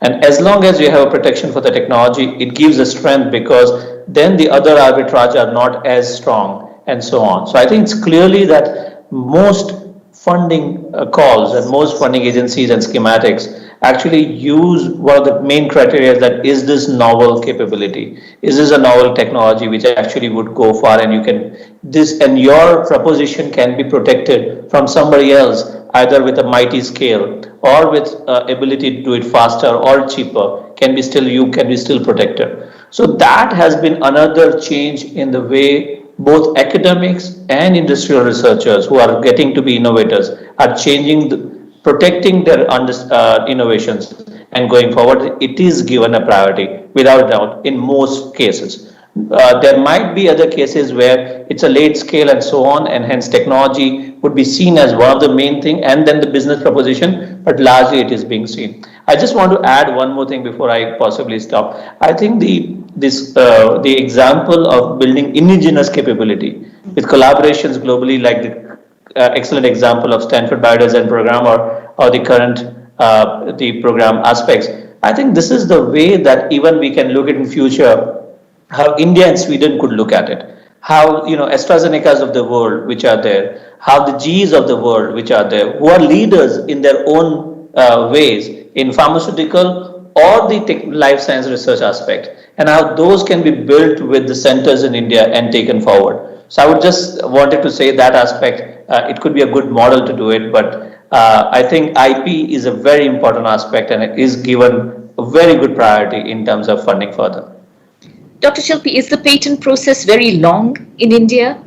And as long as you have a protection for the technology, it gives a strength, because then the other arbitrage are not as strong and so on. So I think it's clearly that most funding calls and most funding agencies and schematics actually use one of the main criteria, that is this novel capability, is this a novel technology which actually would go far, and your proposition can be protected from somebody else, either with a mighty scale or with ability to do it faster or cheaper, you can be still protected. So that has been another change in the way both academics and industrial researchers who are getting to be innovators are protecting their innovations, and going forward, it is given a priority without doubt in most cases. There might be other cases where it's a late scale and so on, and hence technology would be seen as one of the main thing, and then the business proposition, but largely it is being seen. I just want to add one more thing before I possibly stop. I think the example of building indigenous capability with collaborations globally, like the excellent example of Stanford Biodesign program or the current the program aspects. I think this is the way that even we can look at in future, how India and Sweden could look at it. How AstraZenecas of the world which are there, how the Gs of the world which are there, who are leaders in their own ways in pharmaceutical or the life science research aspect, and how those can be built with the centers in India and taken forward. So I would just wanted to say that aspect. It could be a good model to do it, but I think IP is a very important aspect, and it is given a very good priority in terms of funding further. Dr. Shilpi, is the patent process very long in India?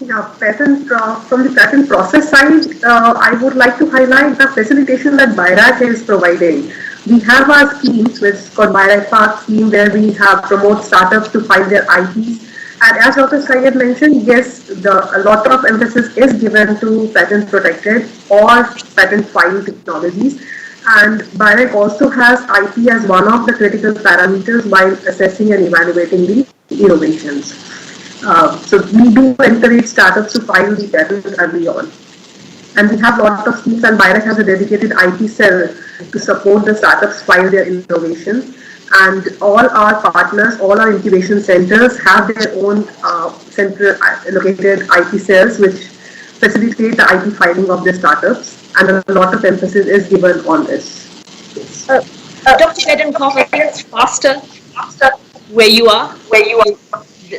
Yeah, from the patent process side, I would like to highlight the facilitation that BIRAC is providing. We have our schemes, which is called BIRAC Park scheme, where we have promote startups to file their IPs. And as Dr. Syed mentioned, yes, a lot of emphasis is given to patent protected or patent filed technologies. And BIRAC also has IP as one of the critical parameters while assessing and evaluating the innovations. So we do encourage startups to file the patent early on. And we have a lot of schemes, and BIRAC has a dedicated IP cell to support the startups file their innovations. And all our partners, all our incubation centers have their own central located IP cells which facilitate the IP filing of the startups, and a lot of emphasis is given on this. Dr. Nedenkov, it's faster where you are.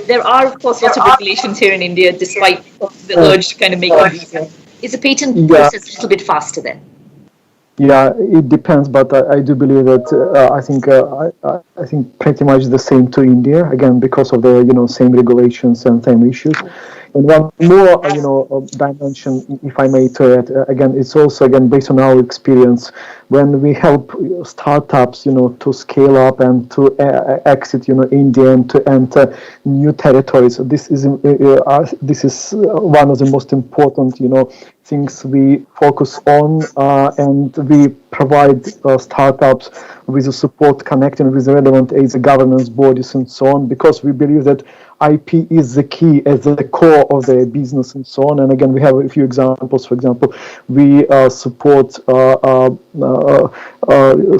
There are, of course, lots of regulations here in India, despite the urge to kind of make it easier. Is the patent process a little bit faster then? Yeah, it depends, but I do believe that I think pretty much the same to India, again because of the same regulations and same issues. And one more dimension, if I may, to it, again, it's also based on our experience when we help startups to scale up and to exit India and to enter new territories. This is one of the most important things we focus on, and we provide startups with the support connecting with the relevant aids, governance bodies and so on, because we believe that IP is the key as the core of their business and so on. And again, we have a few examples. For example, we support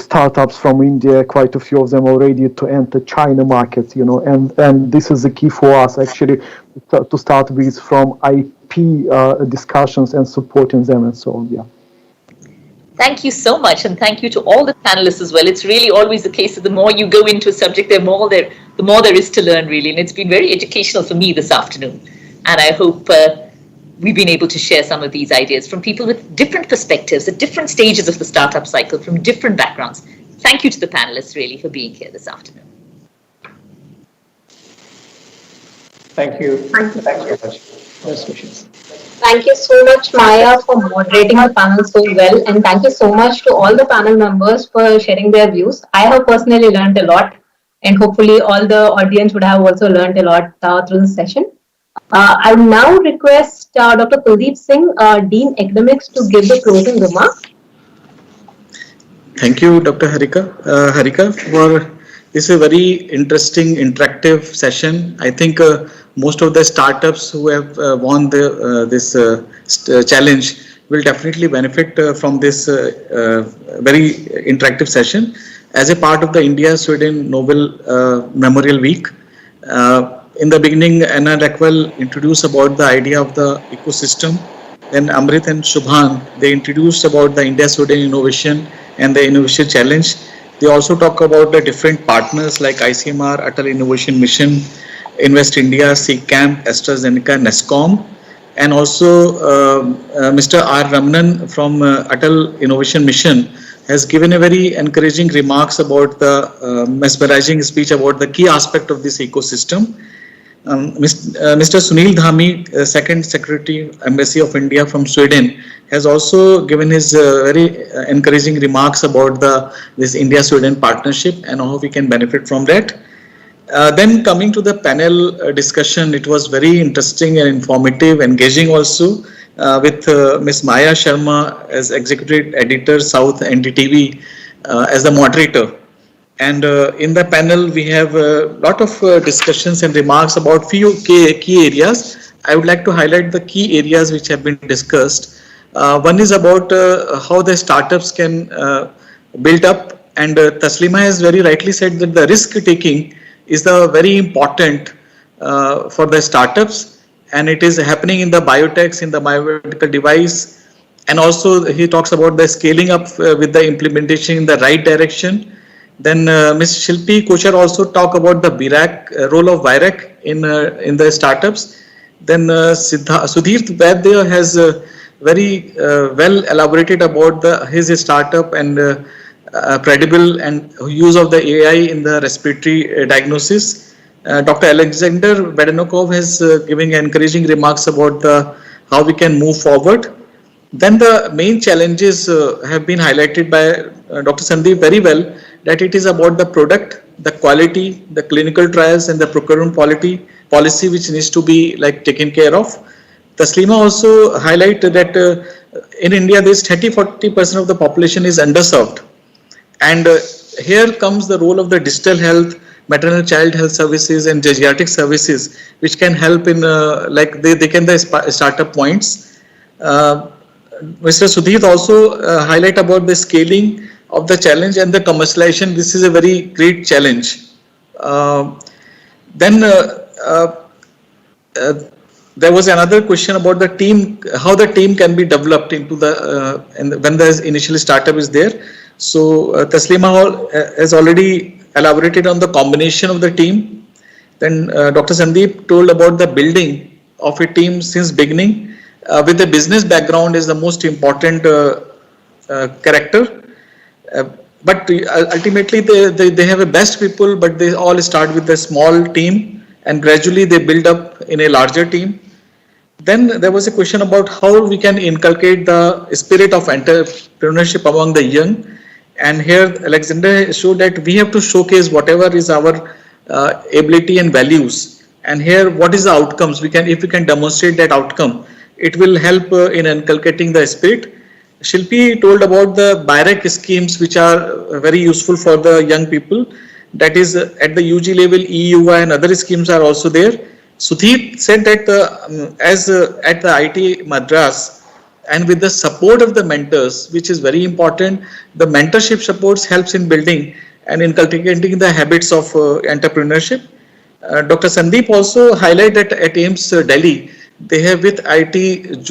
startups from India, quite a few of them already, to enter China markets, and this is the key for us actually to start with, from IP discussions and supporting them and so on. Yeah. Thank you so much, and thank you to all the panelists as well. It's really always the case that the more you go into a subject, the more there is to learn, really. And it's been very educational for me this afternoon. And I hope we've been able to share some of these ideas from people with different perspectives at different stages of the startup cycle from different backgrounds. Thank you to the panelists really for being here this afternoon. Thank you. Thank you. Thank you so much. Best wishes. Thank you so much, Maya, for moderating the panel so well. And thank you so much to all the panel members for sharing their views. I have personally learned a lot, and hopefully, all the audience would have also learned a lot through this session. I will now request Dr. Kuldeep Singh, Dean Academics, to give the closing remarks. Thank you, Dr. Harika, for this a very interesting, interactive session. I think most of the startups who have won this challenge will definitely benefit from this very interactive session as a part of the India-Sweden Nobel Memorial Week. In the beginning, Anna Rackwell introduced about the idea of the ecosystem. Then Amrit and Shubhan, they introduced about the India-Sweden Innovation and the Innovation Challenge. They also talk about the different partners like ICMR, Atal Innovation Mission, Invest India, CCAMP, AstraZeneca, NESCOM, and also Mr. R. Ramanan from Atal Innovation Mission has given a very encouraging remarks about the mesmerizing speech about the key aspect of this ecosystem. Mr. Sunil Dhami, Second Secretary Embassy of India from Sweden, has also given his very encouraging remarks about this India-Sweden partnership and how we can benefit from that. Then coming to the panel discussion, it was very interesting and informative, engaging also with Ms. Maya Sharma as Executive Editor, South NDTV, as the moderator. And in the panel, we have a lot of discussions and remarks about few key areas. I would like to highlight the key areas which have been discussed. One is about how the startups can build up, and Taslima has very rightly said that the risk taking is the very important for the startups, and it is happening in the biotechs, in the biomedical device, and also he talks about the scaling up with the implementation in the right direction. Then Ms. Shilpi Kochar also talk about the role of BIRAC in the startups. Then Sudhir Vaidya has very well elaborated about his startup and credible and use of the AI in the respiratory diagnosis. Dr. Alexander Bedenokov has given encouraging remarks about how we can move forward. Then the main challenges have been highlighted by Dr. Sandeep very well, that it is about the product, the quality, the clinical trials and the procurement policy which needs to be taken care of. Taslima also highlighted that in India this 30-40% of the population is underserved, and here comes the role of the digital health, maternal child health services and geriatric services, which can help in they can the startup points. Mr. Sudhir also highlight about the scaling of the challenge and the commercialization. This is a very great challenge. Then there was another question about the team, how the team can be developed into the when the initial startup is there. So Taslima has already elaborated on the combination of the team. Then Dr. Sandeep told about the building of a team since beginning. With the business background is the most important character, but ultimately they have a best people, but they all start with a small team and gradually they build up in a larger team. Then there was a question about how we can inculcate the spirit of entrepreneurship among the young, and here Alexander showed that we have to showcase whatever is our ability and values, and here what is the outcomes we can, if we can demonstrate that outcome, it will help in inculcating the spirit. Shilpi told about the BIRAC schemes which are very useful for the young people. That is at the UG level, EUI and other schemes are also there. Sudhir said that at the IT Madras and with the support of the mentors, which is very important, the mentorship supports helps in building and inculcating the habits of entrepreneurship. Dr. Sandeep also highlighted that at AIIMS Delhi, they have with IIT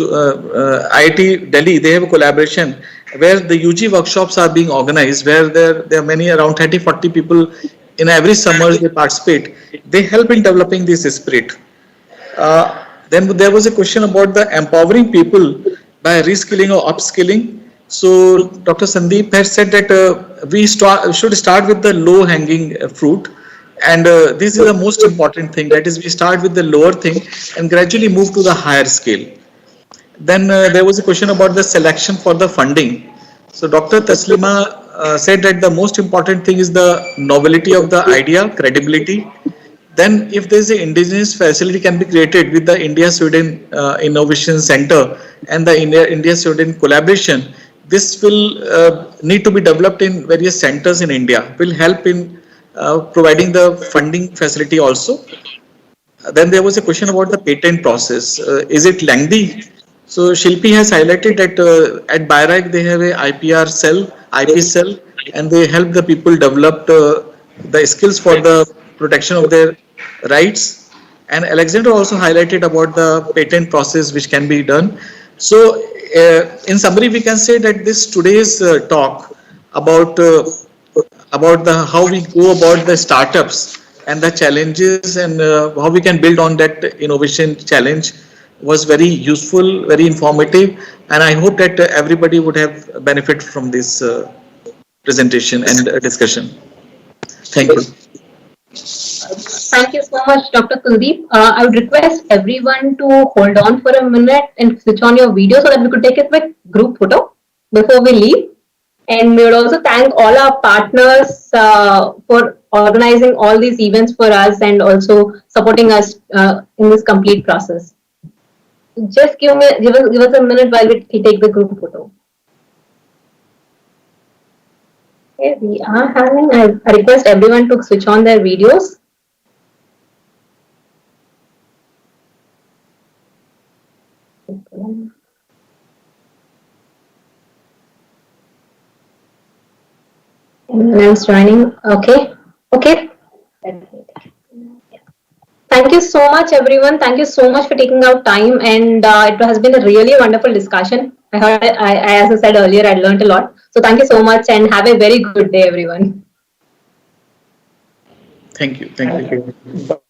Delhi, they have a collaboration where the UG workshops are being organized, where there are many, around 30-40 people in every summer they participate. They help in developing this spirit. Then there was a question about the empowering people by reskilling or upskilling. So Dr. Sandeep has said that should start with the low hanging fruit, and this is the most important thing. That is, we start with the lower thing and gradually move to the higher scale. Then there was a question about the selection for the funding. So Dr. Taslima said that the most important thing is the novelty of the idea, credibility. Then if there is an indigenous facility can be created with the India-Sweden Innovation Center and the India-Sweden collaboration, this will need to be developed in various centers in India, will help in providing the funding facility also. Then there was a question about the patent process. Is it lengthy? So Shilpi has highlighted that at BIRAC they have a IPR cell, IP cell, and they help the people develop the skills for the protection of their rights. And Alexander also highlighted about the patent process which can be done. So in summary, we can say that this today's talk about the how we go about the startups and the challenges and how we can build on that innovation challenge was very useful, very informative, and I hope that everybody would have benefit from this presentation and discussion. Thank you. Thank you so much, Dr. Kuldeep. I would request everyone to hold on for a minute and switch on your video so that we could take a quick group photo before we leave. And we would also thank all our partners for organizing all these events for us and also supporting us in this complete process. Just give us a minute while we take the group photo. Okay, we are having. I request everyone to switch on their videos. Anyone else joining? Okay. Okay. Thank you so much, everyone. Thank you so much for taking out time, and it has been a really wonderful discussion. I heard, as I said earlier, I learned a lot. So thank you so much, and have a very good day, everyone. Thank you. Thank you.